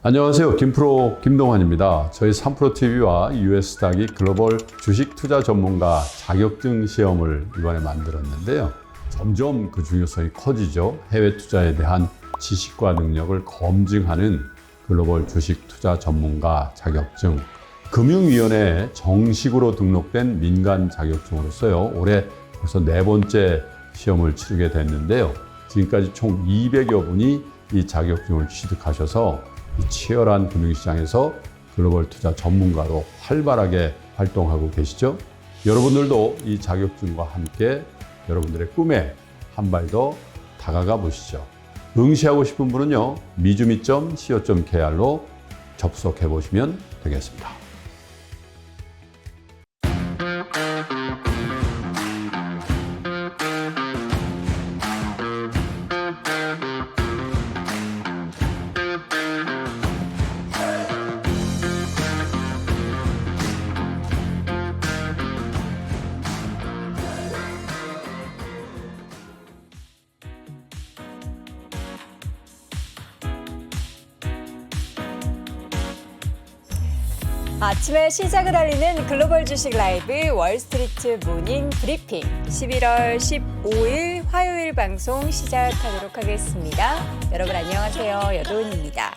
안녕하세요. 김프로 김동환입니다. 저희 3프로TV와 US닥이 글로벌 주식 투자 전문가 자격증 시험을 이번에 만들었는데요. 점점 그 중요성이 커지죠. 해외 투자에 대한 지식과 능력을 검증하는 글로벌 주식 투자 전문가 자격증. 금융위원회에 정식으로 등록된 민간 자격증으로서요. 올해 벌써 4번째 시험을 치르게 됐는데요. 지금까지 총 200여 분이 이 자격증을 취득하셔서 치열한 금융시장에서 글로벌 투자 전문가로 활발하게 활동하고 계시죠. 여러분들도 이 자격증과 함께 여러분들의 꿈에 한 발 더 다가가 보시죠. 응시하고 싶은 분은요, 미주미.co.kr로 접속해 보시면 되겠습니다. 아침에 시작을 알리는 글로벌 주식 라이브 월스트리트 모닝 브리핑 11월 15일 화요일 방송 시작하도록 하겠습니다. 여러분 안녕하세요. 여도은입니다.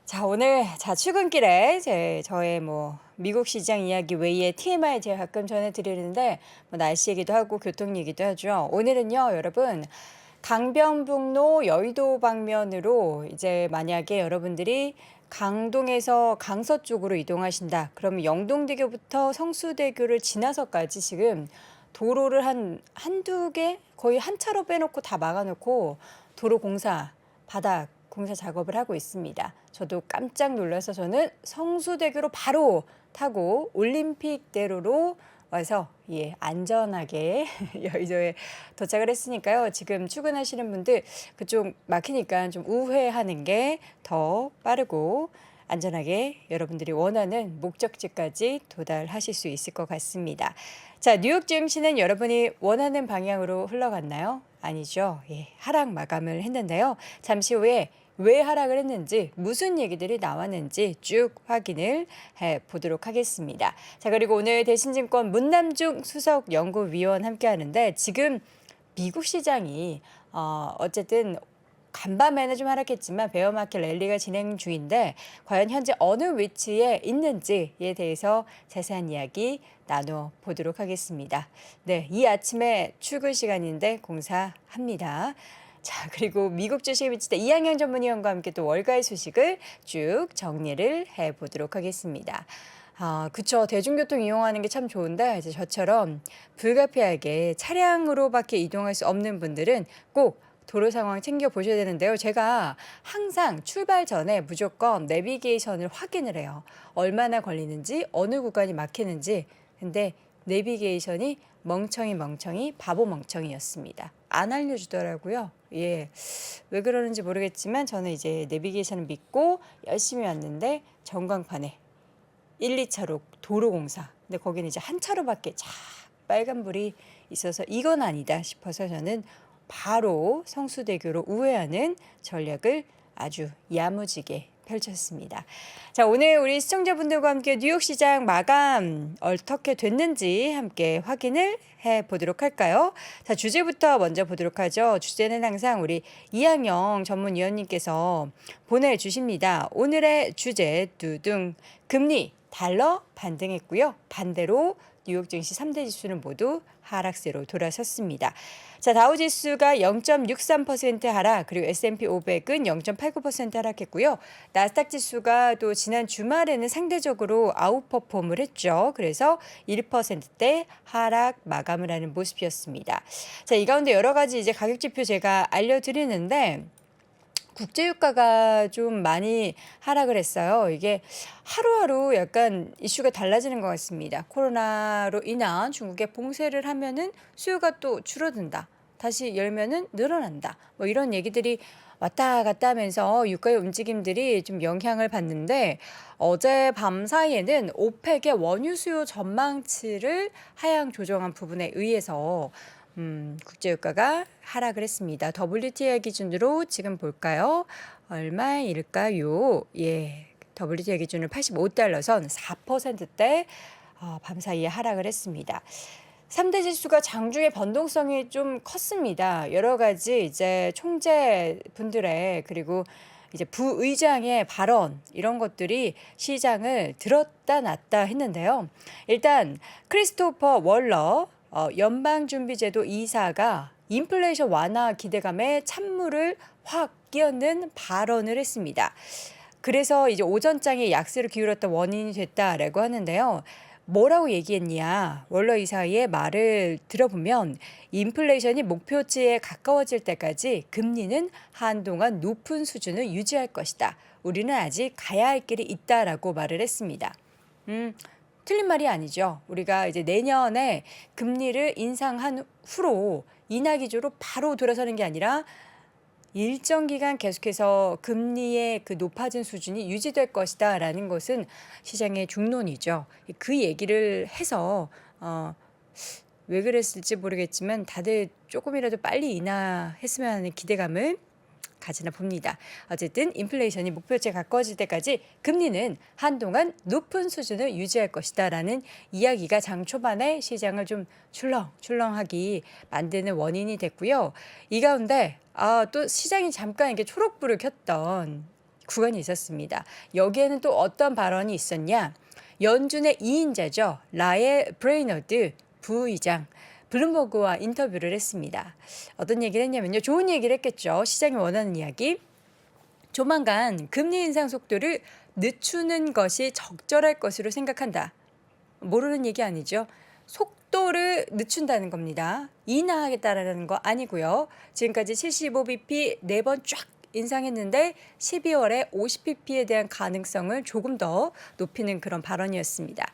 자, 오늘 출근길에 저의 미국 시장 이야기 외에 TMI 제가 가끔 전해드리는데 날씨 얘기도 하고 교통 얘기도 하죠. 오늘은요, 여러분 강변북로 여의도 방면으로 이제 만약에 여러분들이 강동에서 강서 쪽으로 이동하신다. 그러면 영동대교부터 성수대교를 지나서까지 지금 도로를 한두 개 거의 한 차로 빼놓고 다 막아놓고 도로 공사, 바닥 공사 작업을 하고 있습니다. 저도 깜짝 놀라서 저는 성수대교로 바로 타고 올림픽대로로 와서 안전하게 여의도에 도착을 했으니까요. 지금 출근하시는 분들 그쪽 막히니까 좀 우회하는 게 더 빠르고 안전하게 여러분들이 원하는 목적지까지 도달하실 수 있을 것 같습니다. 자, 뉴욕 증시는 여러분이 원하는 방향으로 흘러갔나요? 아니죠. 하락 마감을 했는데요. 잠시 후에 왜 하락을 했는지, 무슨 얘기들이 나왔는지 쭉 확인을 해보도록 하겠습니다. 자, 그리고 오늘 대신증권 문남중 수석연구위원 함께 하는데, 지금 미국 시장이 어쨌든 간밤에는 좀 하락했지만 베어마켓 랠리가 진행 중인데 과연 현재 어느 위치에 있는지에 대해서 자세한 이야기 나눠보도록 하겠습니다. 네, 이 아침에 출근 시간인데 공사합니다. 자, 그리고 미국 주식에 비치된 이항영 전문위원과 함께 또 월가의 소식을 쭉 정리를 해보도록 하겠습니다. 그쵸. 대중교통 이용하는 게 참 좋은데 이제 저처럼 불가피하게 차량으로밖에 이동할 수 없는 분들은 꼭 도로 상황 챙겨보셔야 되는데요. 제가 항상 출발 전에 무조건 내비게이션을 확인을 해요. 얼마나 걸리는지, 어느 구간이 막히는지. 근데 내비게이션이 멍청이 바보 멍청이였습니다. 안 알려주더라고요. 왜 그러는지 모르겠지만 저는 이제 내비게이션을 믿고 열심히 왔는데 전광판에 1, 2차로 도로공사. 근데 거기는 이제 한 차로밖에 빨간불이 있어서 이건 아니다 싶어서 저는 바로 성수대교로 우회하는 전략을 아주 야무지게 펼쳤습니다. 자, 오늘 우리 시청자분들과 함께 뉴욕 시장 마감 어떻게 됐는지 함께 확인을 해보도록 할까요? 자, 주제부터 먼저 보도록 하죠. 주제는 항상 우리 이항영 전문위원님께서 보내주십니다. 오늘의 주제 두둥 금리 달러 반등했고요. 반대로 뉴욕 증시 3대 지수는 모두 하락세로 돌아섰습니다. 자, 다우지수가 0.63% 하락, 그리고 S&P 500은 0.89% 하락했고요. 나스닥 지수가 또 지난 주말에는 상대적으로 아웃퍼폼을 했죠. 그래서 1%대 하락 마감을 하는 모습이었습니다. 자, 이 가운데 여러 가지 이제 가격 지표 제가 알려드리는데 국제유가가 좀 많이 하락을 했어요. 이게 하루하루 약간 이슈가 달라지는 것 같습니다. 코로나로 인한 중국의 봉쇄를 하면은 수요가 또 줄어든다. 다시 열면은 늘어난다. 이런 얘기들이 왔다 갔다 하면서 유가의 움직임들이 좀 영향을 받는데 어제 밤 사이에는 오펙의 원유 수요 전망치를 하향 조정한 부분에 의해서 국제유가가 하락을 했습니다. WTI 기준으로 지금 볼까요? 얼마일까요? 예. WTI 기준으로 85달러 선 4%대 밤사이에 하락을 했습니다. 3대 지수가 장중에 변동성이 좀 컸습니다. 여러 가지 이제 총재분들의 그리고 이제 부의장의 발언 이런 것들이 시장을 들었다 놨다 했는데요. 일단 크리스토퍼 월러 연방준비제도 이사가 인플레이션 완화 기대감에 찬물을 확 끼얹는 발언을 했습니다. 그래서 이제 오전장에 약세를 기울였던 원인이 됐다라고 하는데요. 뭐라고 얘기했냐? 월러 이사의 말을 들어보면 인플레이션이 목표치에 가까워질 때까지 금리는 한동안 높은 수준을 유지할 것이다. 우리는 아직 가야 할 길이 있다라고 말을 했습니다. 틀린 말이 아니죠. 우리가 이제 내년에 금리를 인상한 후로 인하 기조로 바로 돌아서는 게 아니라 일정 기간 계속해서 금리의 그 높아진 수준이 유지될 것이다라는 것은 시장의 중론이죠. 그 얘기를 해서 왜 그랬을지 모르겠지만 다들 조금이라도 빨리 인하했으면 하는 기대감을 가지나 봅니다. 어쨌든 인플레이션이 목표치에 가까워질 때까지 금리는 한동안 높은 수준을 유지할 것이다라는 이야기가 장 초반에 시장을 좀 출렁출렁하게 만드는 원인이 됐고요. 이 가운데 또 시장이 잠깐 이렇게 초록불을 켰던 구간이 있었습니다. 여기에는 또 어떤 발언이 있었냐? 연준의 2인자죠. 라엘 브레이너드 부의장. 블룸버그와 인터뷰를 했습니다. 어떤 얘기를 했냐면요. 좋은 얘기를 했겠죠. 시장이 원하는 이야기. 조만간 금리 인상 속도를 늦추는 것이 적절할 것으로 생각한다. 모르는 얘기 아니죠. 속도를 늦춘다는 겁니다. 인하하겠다라는 거 아니고요. 지금까지 75bp 4번 쫙 인상했는데 12월에 50bp에 대한 가능성을 조금 더 높이는 그런 발언이었습니다.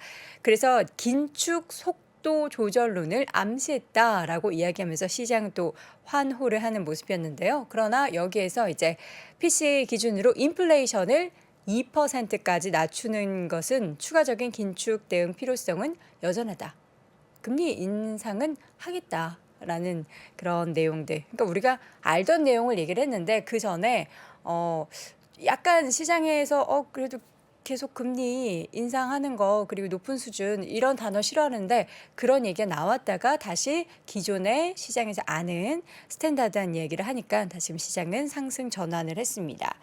그래서 긴축 속도 조절론을 암시했다라고 이야기하면서 시장은 또 환호를 하는 모습이었는데요. 그러나 여기에서 이제 PC 기준으로 인플레이션을 2%까지 낮추는 것은 추가적인 긴축 대응 필요성은 여전하다. 금리 인상은 하겠다라는 그런 내용들. 그러니까 우리가 알던 내용을 얘기를 했는데 그 전에 약간 시장에서 그래도 계속 금리 인상하는 거 그리고 높은 수준 이런 단어 싫어하는데 그런 얘기가 나왔다가 다시 기존의 시장에서 아는 스탠다드한 얘기를 하니까 다시 시장은 상승 전환을 했습니다.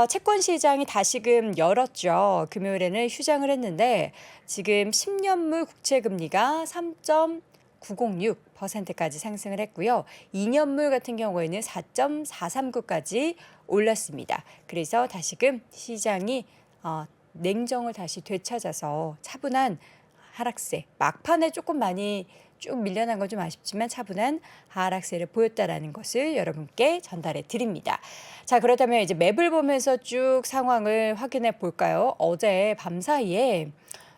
채권 시장이 다시금 열었죠. 금요일에는 휴장을 했는데 지금 10년물 국채 금리가 3.906%까지 상승을 했고요. 2년물 같은 경우에는 4.439까지 올랐습니다. 그래서 다시금 시장이 냉정을 다시 되찾아서 차분한 하락세, 막판에 조금 많이 쭉 밀려난 건 좀 아쉽지만 차분한 하락세를 보였다라는 것을 여러분께 전달해 드립니다. 자, 그렇다면 이제 맵을 보면서 쭉 상황을 확인해 볼까요? 어제 밤 사이에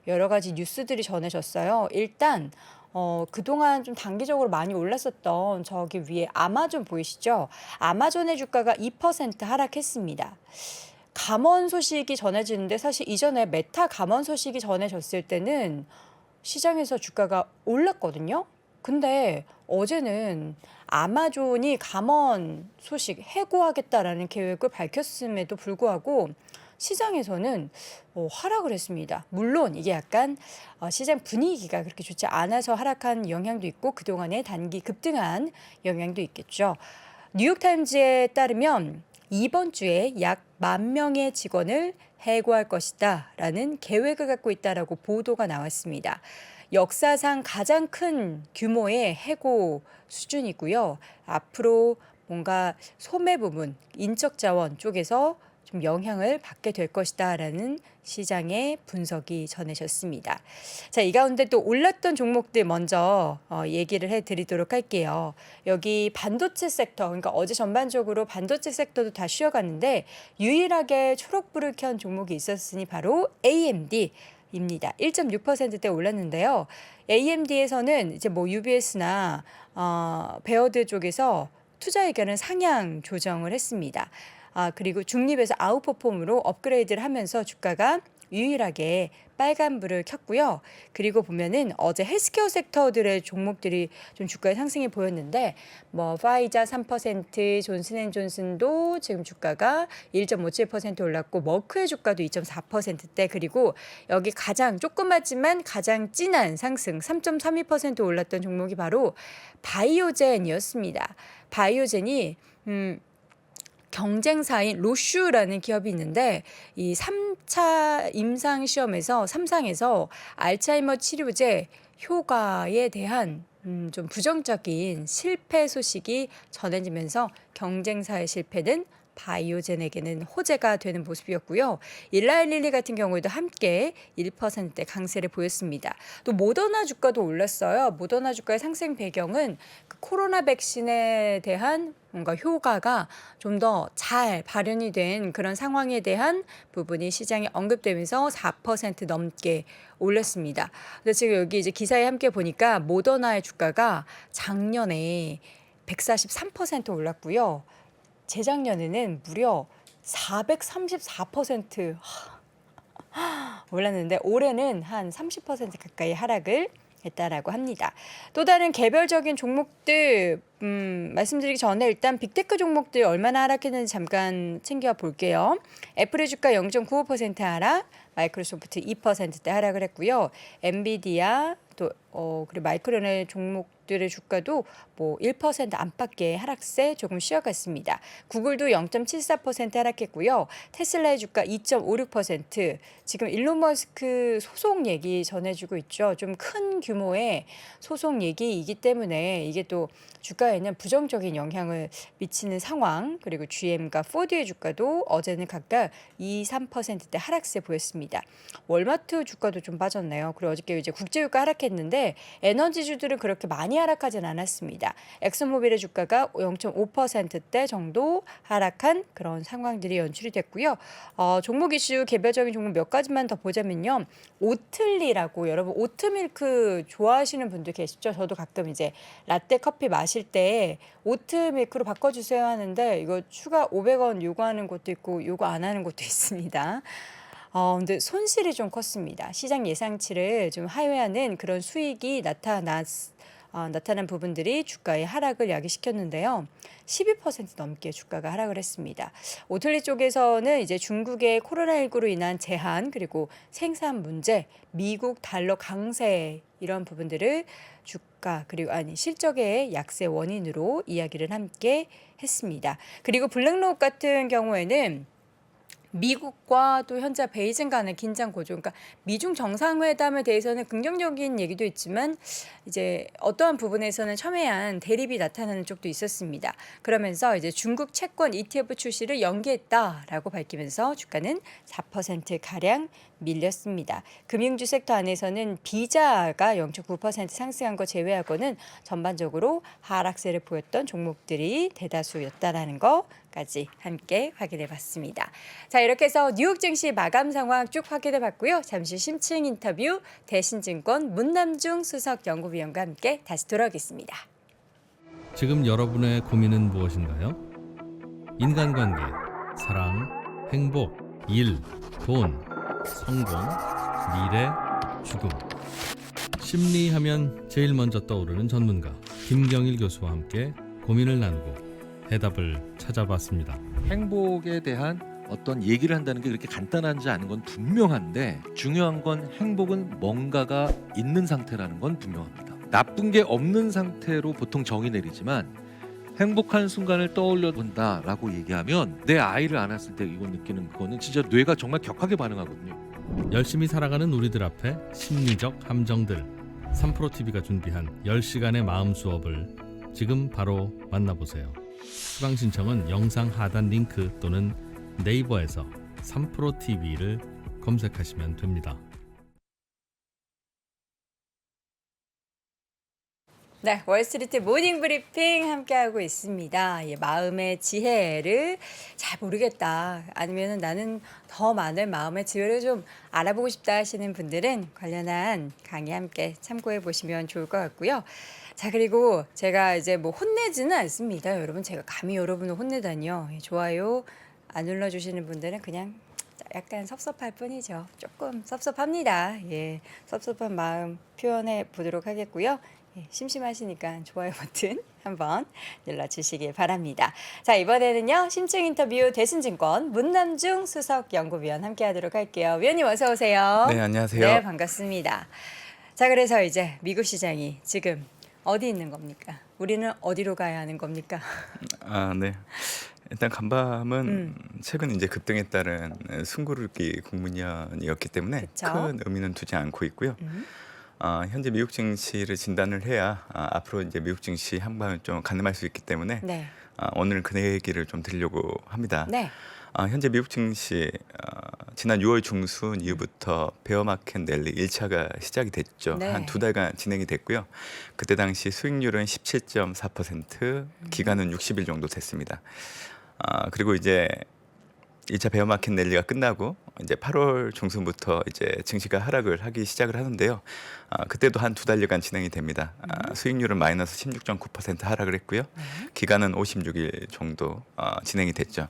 여러 가지 뉴스들이 전해졌어요. 일단 그동안 좀 단기적으로 많이 올랐었던 저기 위에 아마존 보이시죠? 아마존의 주가가 2% 하락했습니다. 감원 소식이 전해지는데 사실 이전에 메타 감원 소식이 전해졌을 때는 시장에서 주가가 올랐거든요. 근데 어제는 아마존이 감원 소식 해고하겠다라는 계획을 밝혔음에도 불구하고 시장에서는 하락을 했습니다. 물론 이게 약간 시장 분위기가 그렇게 좋지 않아서 하락한 영향도 있고 그동안의 단기 급등한 영향도 있겠죠. 뉴욕타임즈에 따르면 이번 주에 약 10,000명의 직원을 해고할 것이다 라는 계획을 갖고 있다라고 보도가 나왔습니다. 역사상 가장 큰 규모의 해고 수준이고요. 앞으로 뭔가 소매 부분, 인적 자원 쪽에서 좀 영향을 받게 될 것이다라는 시장의 분석이 전해졌습니다. 자, 이 가운데 또 올랐던 종목들 먼저 얘기를 해드리도록 할게요. 여기 반도체 섹터, 그러니까 어제 전반적으로 반도체 섹터도 다 쉬어갔는데 유일하게 초록불을 켠 종목이 있었으니 바로 AMD입니다. 1.6%대 올랐는데요. AMD에서는 이제 뭐 UBS나 베어드 쪽에서 투자 의견을 상향 조정을 했습니다. 그리고 중립에서 아웃퍼폼으로 업그레이드를 하면서 주가가 유일하게 빨간불을 켰고요. 그리고 보면은 어제 헬스케어 섹터들의 종목들이 좀 주가의 상승이 보였는데 뭐 파이자 3%, 존슨앤존슨도 지금 주가가 1.57% 올랐고 머크의 주가도 2.4%대 그리고 여기 가장 조그맣지만 가장 진한 상승 3.32% 올랐던 종목이 바로 바이오젠이었습니다. 바이오젠이 경쟁사인 로슈라는 기업이 있는데 이 3차 임상 시험에서 3상에서 알츠하이머 치료제 효과에 대한 좀 부정적인 실패 소식이 전해지면서 경쟁사의 실패는 바이오젠에게는 호재가 되는 모습이었고요. 일라일릴리 같은 경우에도 함께 1%대 강세를 보였습니다. 또 모더나 주가도 올랐어요. 모더나 주가의 상승 배경은 그 코로나 백신에 대한 뭔가 효과가 좀 더 잘 발현이 된 그런 상황에 대한 부분이 시장에 언급되면서 4% 넘게 올랐습니다. 근데 지금 여기 이제 기사에 함께 보니까 모더나의 주가가 작년에 143% 올랐고요. 재작년에는 무려 434% 올랐는데 올해는 한 30% 가까이 하락을 했다라고 합니다. 또 다른 개별적인 종목들 말씀드리기 전에 일단 빅테크 종목들 얼마나 하락했는지 잠깐 챙겨 볼게요. 애플의 주가 0.95% 하락, 마이크로소프트 2%대 하락을 했고요. 엔비디아 또 그리고 마이크론의 종목들의 주가도 뭐 1% 안팎의 하락세 조금 쉬어갔습니다. 구글도 0.74% 하락했고요. 테슬라의 주가 2.56%. 지금 일론 머스크 소송 얘기 전해주고 있죠. 좀 큰 규모의 소송 얘기이기 때문에 이게 또 주가에는 부정적인 영향을 미치는 상황. 그리고 GM과 포드의 주가도 어제는 각각 2, 3%대 하락세 보였습니다. 월마트 주가도 좀 빠졌네요. 그리고 어저께 이제 국제유가 하락했는데 에너지주들은 그렇게 많이 하락하진 않았습니다. 엑소모빌의 주가가 0.5%대 정도 하락한 그런 상황들이 연출이 됐고요. 종목 이슈 개별적인 종목 몇 가지만 더 보자면요. 오틀리라고 여러분 오트밀크 좋아하시는 분들 계시죠? 저도 가끔 이제 라떼 커피 마실 때 오트밀크로 바꿔주세요 하는데 이거 추가 500원 요구하는 곳도 있고 요구 안 하는 곳도 있습니다. 근데 손실이 좀 컸습니다. 시장 예상치를 좀 하회하는 그런 수익이 나타난 부분들이 주가의 하락을 야기시켰는데요. 12% 넘게 주가가 하락을 했습니다. 오틀리 쪽에서는 이제 중국의 코로나19로 인한 제한 그리고 생산 문제, 미국 달러 강세 이런 부분들을 주가 그리고 실적의 약세 원인으로 이야기를 함께 했습니다. 그리고 블랙록 같은 경우에는 미국과 또 현재 베이징 간의 긴장 고조, 그러니까 미중 정상회담에 대해서는 긍정적인 얘기도 있지만 이제 어떠한 부분에서는 첨예한 대립이 나타나는 쪽도 있었습니다. 그러면서 이제 중국 채권 ETF 출시를 연기했다라고 밝히면서 주가는 4% 가량 밀렸습니다. 금융주 섹터 안에서는 비자가 0.9% 상승한 거 제외하고는 전반적으로 하락세를 보였던 종목들이 대다수였다라는 거까지 함께 확인해 봤습니다. 자, 이렇게 해서 뉴욕 증시 마감 상황 쭉 확인해 봤고요. 잠시 심층 인터뷰 대신증권 문남중 수석 연구위원과 함께 다시 돌아오겠습니다. 지금 여러분의 고민은 무엇인가요? 인간관계, 사랑, 행복, 일, 돈, 성공, 미래, 죽음. 심리하면 제일 먼저 떠오르는 전문가 김경일 교수와 함께 고민을 나누고 해답을 찾아봤습니다. 행복에 대한 어떤 얘기를 한다는 게 그렇게 간단하지 않은 건 분명한데 중요한 건 행복은 뭔가가 있는 상태라는 건 분명합니다. 나쁜 게 없는 상태로 보통 정의 내리지만 행복한 순간을 떠올려 본다라고 얘기하면 내 아이를 안았을 때 이거 느끼는 그거는 진짜 뇌가 정말 격하게 반응하거든요. 열심히 살아가는 우리들 앞에 심리적 함정들. 3프로TV가 준비한 10시간의 마음 수업을 지금 바로 만나보세요. 수강 신청은 영상 하단 링크 또는 네이버에서 3프로TV를 검색하시면 됩니다. 네, 월스트리트 모닝 브리핑 함께하고 있습니다. 마음의 지혜를 잘 모르겠다. 아니면 나는 더 많은 마음의 지혜를 좀 알아보고 싶다 하시는 분들은 관련한 강의 함께 참고해 보시면 좋을 것 같고요. 자, 그리고 제가 이제 뭐 혼내지는 않습니다. 여러분, 제가 감히 여러분을 혼내다니요. 좋아요 안 눌러주시는 분들은 그냥 약간 섭섭할 뿐이죠. 조금 섭섭합니다. 예, 섭섭한 마음 표현해 보도록 하겠고요. 예, 심심하시니까 좋아요 버튼 한번 눌러주시길 바랍니다. 자, 이번에는요. 심층 인터뷰 대신증권 문남중 수석 연구위원 함께하도록 할게요. 위원님 어서 오세요. 네, 안녕하세요. 네, 반갑습니다. 자, 그래서 이제 미국 시장이 지금 어디 있는 겁니까? 우리는 어디로 가야 하는 겁니까? 네. 일단 간밤은 최근 이제 급등에 따른 숨고르기 국면이었기 때문에 그쵸. 큰 의미는 두지 않고 있고요. 현재 미국 증시를 진단을 해야 앞으로 이제 미국 증시 향방을 좀 가늠할 수 있기 때문에 네. 오늘 그 얘기를 좀 드리려고 합니다. 네. 현재 미국 증시 지난 6월 중순 이후부터 베어마켓 랠리 1차가 시작이 됐죠. 네. 한 2달간 진행이 됐고요. 그때 당시 수익률은 17.4%, 기간은 60일 정도 됐습니다. 그리고 이제 1차 베어마켓 랠리가 끝나고 이제 8월 중순부터 이제 증시가 하락을 하기 시작을 하는데요. 그때도 한 2달여간 진행이 됩니다. 수익률은 마이너스 16.9% 하락을 했고요. 기간은 56일 정도 진행이 됐죠.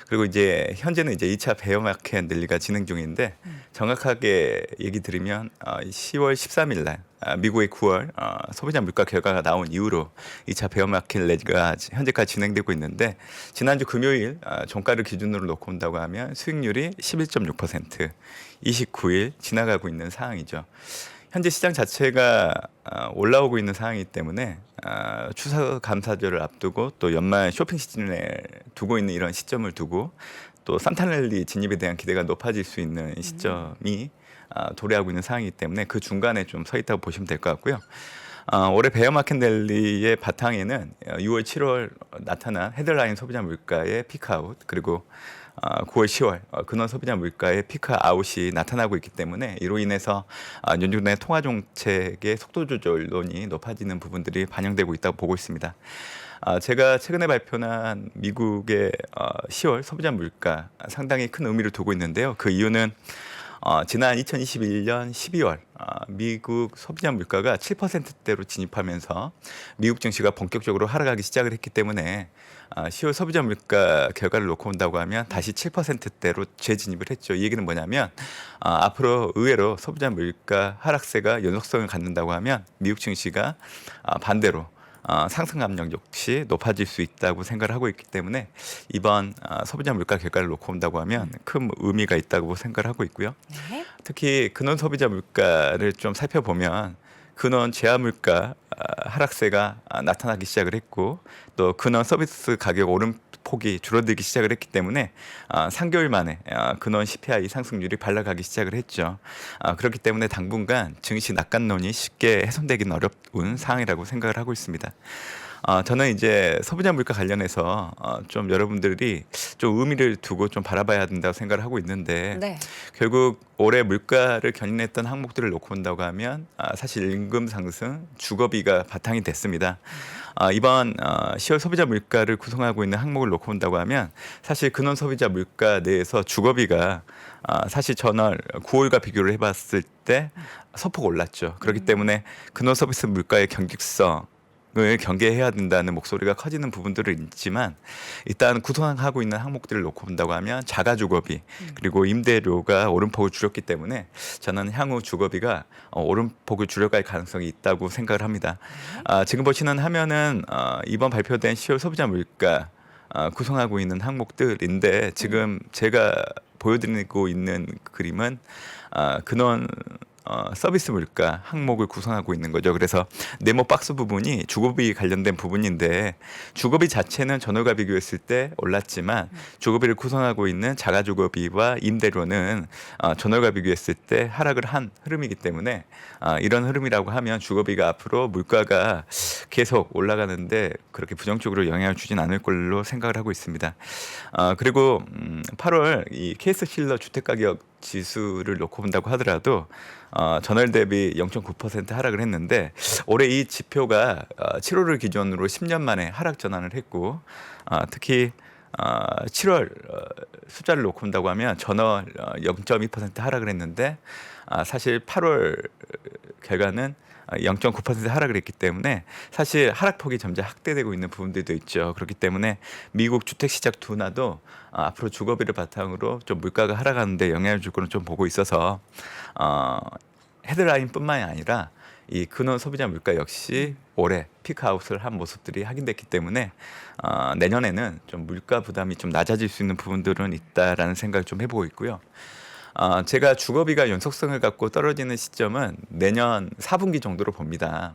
그리고 이제 현재는 이제 2차 베어마켓 랠리가 진행 중인데 정확하게 얘기 드리면 10월 13일 날 미국의 9월 소비자 물가 결과가 나온 이후로 2차 베어마켓 랠리가 현재까지 진행되고 있는데 지난주 금요일 종가를 기준으로 놓고 본다고 하면 수익률이 11.6%, 29일 지나가고 있는 상황이죠. 현재 시장 자체가 올라오고 있는 상황이기 때문에 추석 감사절을 앞두고 또 연말 쇼핑 시즌에 두고 있는 이런 시점을 두고 또 산타랠리 진입에 대한 기대가 높아질 수 있는 시점이 도래하고 있는 상황이기 때문에 그 중간에 좀 서 있다고 보시면 될 것 같고요. 올해 베어마켓 랠리의 바탕에는 6월, 7월 나타난 헤드라인 소비자 물가의 피크아웃 그리고 9월, 10월 근원 소비자 물가의 피크아웃이 나타나고 있기 때문에 이로 인해서 연준의 통화 정책의 속도 조절론이 높아지는 부분들이 반영되고 있다고 보고 있습니다. 제가 최근에 발표한 미국의 10월 소비자 물가 상당히 큰 의미를 두고 있는데요. 그 이유는 지난 2021년 12월 미국 소비자 물가가 7%대로 진입하면서 미국 증시가 본격적으로 하락하기 시작을 했기 때문에 10월 소비자 물가 결과를 놓고 본다고 하면 다시 7%대로 재진입을 했죠. 이 얘기는 뭐냐면 앞으로 의외로 소비자 물가 하락세가 연속성을 갖는다고 하면 미국 증시가 반대로 상승 압력 역시 높아질 수 있다고 생각을 하고 있기 때문에 이번 소비자 물가 결과를 놓고 본다고 하면 큰 의미가 있다고 생각을 하고 있고요. 네. 특히 근원 소비자 물가를 좀 살펴보면 근원 제한 물가 하락세가 나타나기 시작을 했고 또 근원 서비스 가격 오름폭이 줄어들기 시작을 했기 때문에 3개월 만에 근원 CPI 상승률이 발라가기 시작을 했죠. 그렇기 때문에 당분간 증시 낙관론이 쉽게 훼손되기는 어려운 상황이라고 생각을 하고 있습니다. 저는 이제 소비자 물가 관련해서 좀 여러분들이 좀 의미를 두고 좀 바라봐야 된다고 생각을 하고 있는데 네. 결국 올해 물가를 견인했던 항목들을 놓고 본다고 하면 사실 임금 상승, 주거비가 바탕이 됐습니다. 이번 10월 소비자 물가를 구성하고 있는 항목을 놓고 본다고 하면 사실 근원 소비자 물가 내에서 주거비가 사실 전월 9월과 비교를 해봤을 때 소폭 올랐죠. 그렇기 때문에 근원 서비스 물가의 경직성 을 경계해야 된다는 목소리가 커지는 부분들은 있지만 일단 구성하고 있는 항목들을 놓고 본다고 하면 자가 주거비 그리고 임대료가 오름폭을 줄였기 때문에 저는 향후 주거비가 오름폭을 줄여갈 가능성이 있다고 생각을 합니다. 지금 보시는 화면은 이번 발표된 10월 소비자 물가 구성하고 있는 항목들인데 지금 제가 보여드리고 있는 그림은 근원 서비스 물가 항목을 구성하고 있는 거죠. 그래서 네모 박스 부분이 주거비 관련된 부분인데 주거비 자체는 전월과 비교했을 때 올랐지만 주거비를 구성하고 있는 자가주거비와 임대료는 전월과 비교했을 때 하락을 한 흐름이기 때문에 이런 흐름이라고 하면 주거비가 앞으로 물가가 계속 올라가는데 그렇게 부정적으로 영향을 주진 않을 걸로 생각을 하고 있습니다. 그리고 8월 이 케이스 실러 주택가격 지수를 놓고 본다고 하더라도 전월 대비 0.9% 하락을 했는데 올해 이 지표가 7월을 기준으로 10년 만에 하락 전환을 했고 특히 7월 숫자를 놓고 본다고 하면 전월 0.2% 하락을 했는데 사실 8월 결과는 0.9% 하락을 했기 때문에 사실 하락폭이 점차 확대되고 있는 부분들도 있죠. 그렇기 때문에 미국 주택시장 둔화도 앞으로 주거비를 바탕으로 좀 물가가 하락하는데 영향을 줄 거는 좀 보고 있어서 헤드라인뿐만이 아니라 이 근원 소비자 물가 역시 올해 피크아웃을 한 모습들이 확인됐기 때문에 내년에는 좀 물가 부담이 좀 낮아질 수 있는 부분들은 있다라는 생각을 좀 해보고 있고요. 제가 주거비가 연속성을 갖고 떨어지는 시점은 내년 4분기 정도로 봅니다.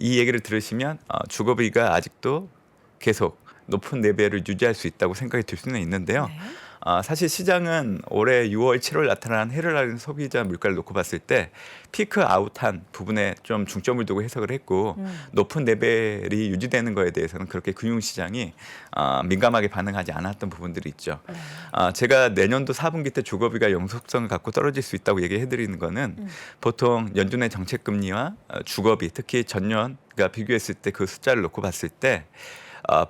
이 얘기를 들으시면 주거비가 아직도 계속 높은 레벨을 유지할 수 있다고 생각이 들 수는 있는데요. 네. 사실 시장은 올해 6월, 7월 나타난 헤럴라인 소비자 물가를 놓고 봤을 때 피크 아웃한 부분에 좀 중점을 두고 해석을 했고 높은 레벨이 유지되는 거에 대해서는 그렇게 금융시장이 민감하게 반응하지 않았던 부분들이 있죠. 제가 내년도 4분기 때 주거비가 영속성을 갖고 떨어질 수 있다고 얘기해드리는 거는 보통 연준의 정책금리와 주거비, 특히 전년과 비교했을 때 그 숫자를 놓고 봤을 때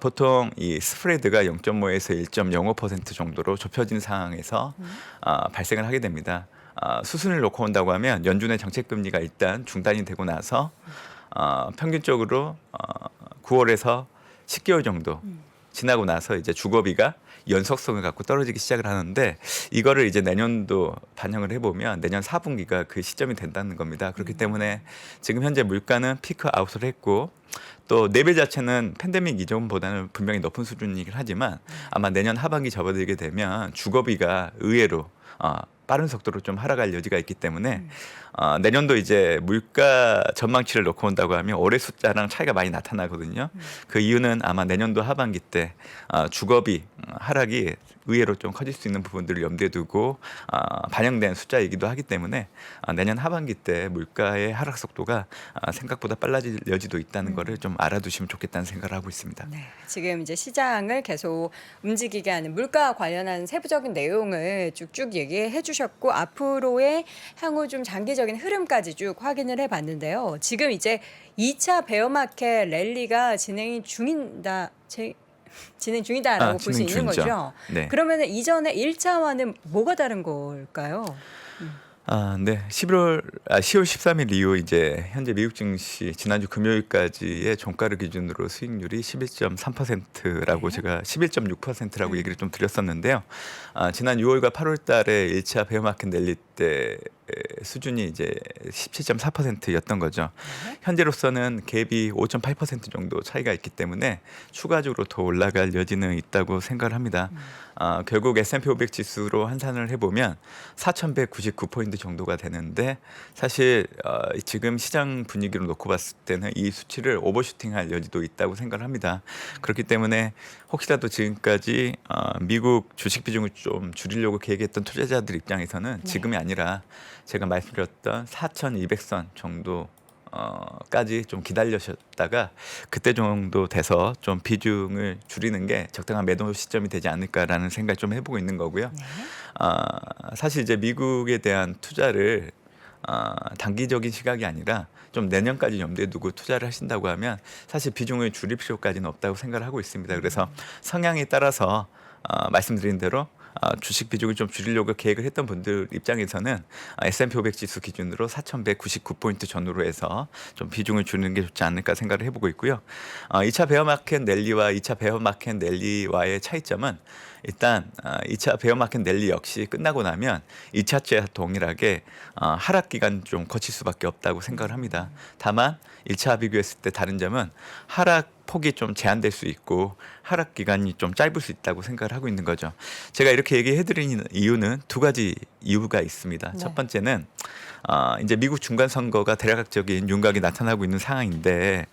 보통 이 스프레드가 0.5에서 1.05% 정도로 좁혀진 상황에서 발생을 하게 됩니다. 수순을 놓고 온다고 하면 연준의 정책금리가 일단 중단이 되고 나서 평균적으로 9월에서 10개월 정도 지나고 나서 이제 주거비가 연속성을 갖고 떨어지기 시작을 하는데 이거를 이제 내년도 반영을 해보면 내년 4분기가 그 시점이 된다는 겁니다. 그렇기 때문에 지금 현재 물가는 피크 아웃을 했고 또 레벨 자체는 팬데믹 이전보다는 분명히 높은 수준이긴 하지만 아마 내년 하반기 접어들게 되면 주거비가 의외로 빠른 속도로 좀 하락할 여지가 있기 때문에 내년도 이제 물가 전망치를 놓고 온다고 하면 올해 숫자랑 차이가 많이 나타나거든요. 그 이유는 아마 내년도 하반기 때 주거비 하락이 의외로 좀 커질 수 있는 부분들을 염두에 두고 반영된 숫자이기도 하기 때문에 내년 하반기 때 물가의 하락 속도가 생각보다 빨라질 여지도 있다는 거를 좀 알아두시면 좋겠다는 생각을 하고 있습니다. 네, 지금 이제 시장을 계속 움직이게 하는 물가 관련한 세부적인 내용을 쭉쭉 얘기해 주셨고 앞으로의 향후 좀 장기적인 흐름까지 쭉 확인을 해봤는데요. 지금 이제 2차 베어마켓 랠리가 진행 중이다라고 볼 수 있는 진행 중이죠. 거죠. 네. 그러면 이전에 1차와는 뭐가 다른 걸까요? 네. 10월 13일 이후 이제 현재 미국 증시 지난주 금요일까지의 종가를 기준으로 수익률이 11.3%라고 네. 제가 11.6%라고 얘기를 좀 드렸었는데요. 지난 6월과 8월 달에 1차 베어마켓 랠리 때 수준이 이제 17.4%였던 거죠. 현재로서는 갭이 5.8% 정도 차이가 있기 때문에 추가적으로 더 올라갈 여지는 있다고 생각을 합니다. 결국 S&P 500 지수로 환산을 해보면 4,199포인트 정도가 되는데 사실 지금 시장 분위기로 놓고 봤을 때는 이 수치를 오버슈팅할 여지도 있다고 생각을 합니다. 그렇기 때문에 혹시라도 지금까지 미국 주식 비중을 좀 줄이려고 계획했던 투자자들 입장에서는 지금이 아니라 제가 말씀드렸던 4,200선 정도 까지 좀 기다리셨다가 그때 정도 돼서 좀 비중을 줄이는 게 적당한 매도 시점이 되지 않을까라는 생각을 좀 해보고 있는 거고요. 네. 사실 이제 미국에 대한 투자를 단기적인 시각이 아니라 좀 내년까지 염두에 두고 투자를 하신다고 하면 사실 비중을 줄일 필요까지는 없다고 생각을 하고 있습니다. 그래서 성향에 따라서 말씀드린 대로 주식 비중을 좀 줄이려고 계획을 했던 분들 입장에서는 S&P 500 지수 기준으로 4,199포인트 전후로 해서 좀 비중을 줄이는 게 좋지 않을까 생각을 해보고 있고요. 2차 베어마켓 랠리와 2차 베어마켓 랠리와의 차이점은 일단 2차 베어마켓 랠리 역시 끝나고 나면 2차째 동일하게 하락 기간 좀 거칠 수밖에 없다고 생각을 합니다. 다만 1차 비교했을 때 다른 점은 하락 폭이 좀 제한될 수 있고 하락 기간이 좀 짧을 수 있다고 생각을 하고 있는 거죠. 제가 이렇게 얘기해드리는 이유는 두 가지 이유가 있습니다. 네. 첫 번째는 이제 미국 중간 선거가 대략적인 윤곽이 나타나고 있는 상황인데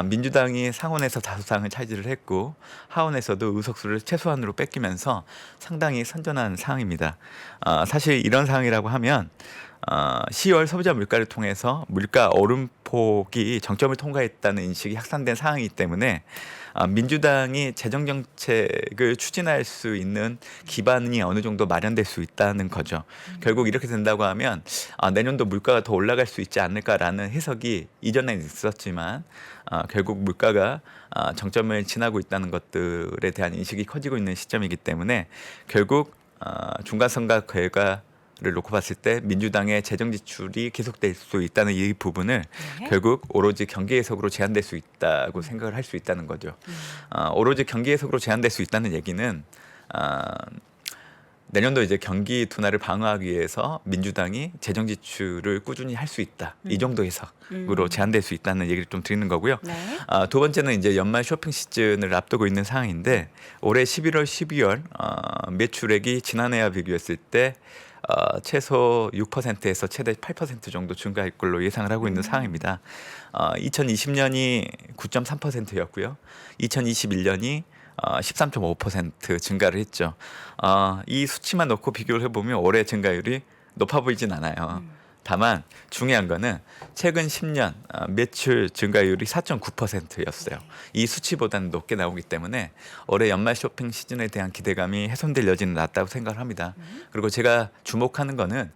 민주당이 상원에서 다수당을 차지를 했고 하원에서도 의석수를 최소한으로 뺏기면서 상당히 선전한 상황입니다. 사실 이런 상황이라고 하면 10월 소비자 물가를 통해서 물가 오름폭이 정점을 통과했다는 인식이 확산된 상황이기 때문에 민주당이 재정 정책을 추진할 수 있는 기반이 어느 정도 마련될 수 있다는 거죠. 결국 이렇게 된다고 하면 내년도 물가가 더 올라갈 수 있지 않을까라는 해석이 이전에는 있었지만 결국 물가가 정점을 지나고 있다는 것들에 대한 인식이 커지고 있는 시점이기 때문에 결국 중간 선거 결과 놓고 봤을 때 민주당의 재정 지출이 계속될 수 있다는 이 부분을 네. 결국 오로지 경기 해석으로 제한될 수 있다고 생각을 할 수 있다는 거죠. 오로지 경기 해석으로 제한될 수 있다는 얘기는 내년도 이제 경기 둔화를 방어하기 위해서 민주당이 재정 지출을 꾸준히 할 수 있다. 이 정도 해석으로 제한될 수 있다는 얘기를 좀 드리는 거고요. 네. 두 번째는 이제 연말 쇼핑 시즌을 앞두고 있는 상황인데 올해 11월, 12월 매출액이 지난해와 비교했을 때 최소 6%에서 최대 8% 정도 증가할 걸로 예상을 하고 있는 상황입니다. 2020년이 9.3%였고요. 2021년이 13.5% 증가를 했죠. 이 수치만 놓고 비교를 해보면 올해 증가율이 높아 보이진 않아요. 다만 중요한 거는 최근 10년 매출 증가율이 4.9%였어요. 이 수치보다는 높게 나오기 때문에 올해 연말 쇼핑 시즌에 대한 기대감이 훼손될 여지는 낮다고 생각을 합니다. 그리고 제가 주목하는 거는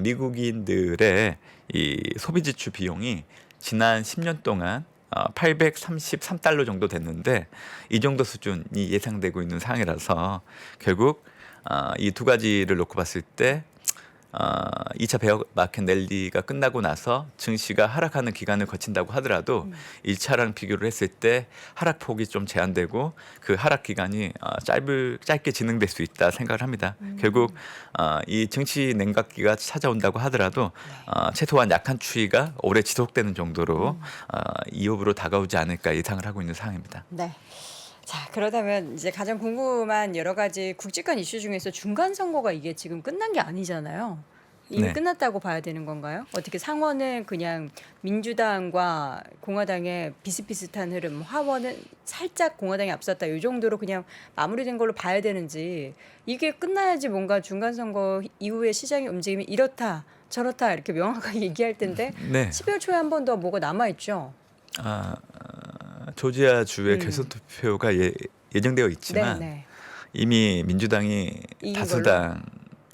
미국인들의 이 소비 지출 비용이 지난 10년 동안 833달러 정도 됐는데 이 정도 수준이 예상되고 있는 상황이라서 결국 이 두 가지를 놓고 봤을 때 2차 베어 마켓 랠리가 끝나고 나서 증시가 하락하는 기간을 거친다고 하더라도 1차랑 비교를 했을 때 하락폭이 좀 제한되고 그 하락 기간이 짧게 진행될 수 있다 생각을 합니다. 결국 이 증시 냉각기가 찾아온다고 하더라도 최소한 약한 추이가 오래 지속되는 정도로 이업으로 다가오지 않을까 예상을 하고 있는 상황입니다. 네. 자, 그렇다면 이제 가장 궁금한 여러 가지 굵직한 이슈 중에서 중간 선거가 이게 지금 끝난 게 아니잖아요. 이미 네. 끝났다고 봐야 되는 건가요? 어떻게 상원은 그냥 민주당과 공화당의 비슷비슷한 흐름, 하원은 살짝 공화당이 앞섰다 이 정도로 그냥 마무리된 걸로 봐야 되는지 이게 끝나야지 뭔가 중간 선거 이후에 시장의 움직임이 이렇다 저렇다 이렇게 명확하게 얘기할 텐데 네. 12월 초에 한 번 더 뭐가 남아 있죠. 조지아 주의 결선 투표가 예정되어 있지만 네. 이미 민주당이 이긴 다수당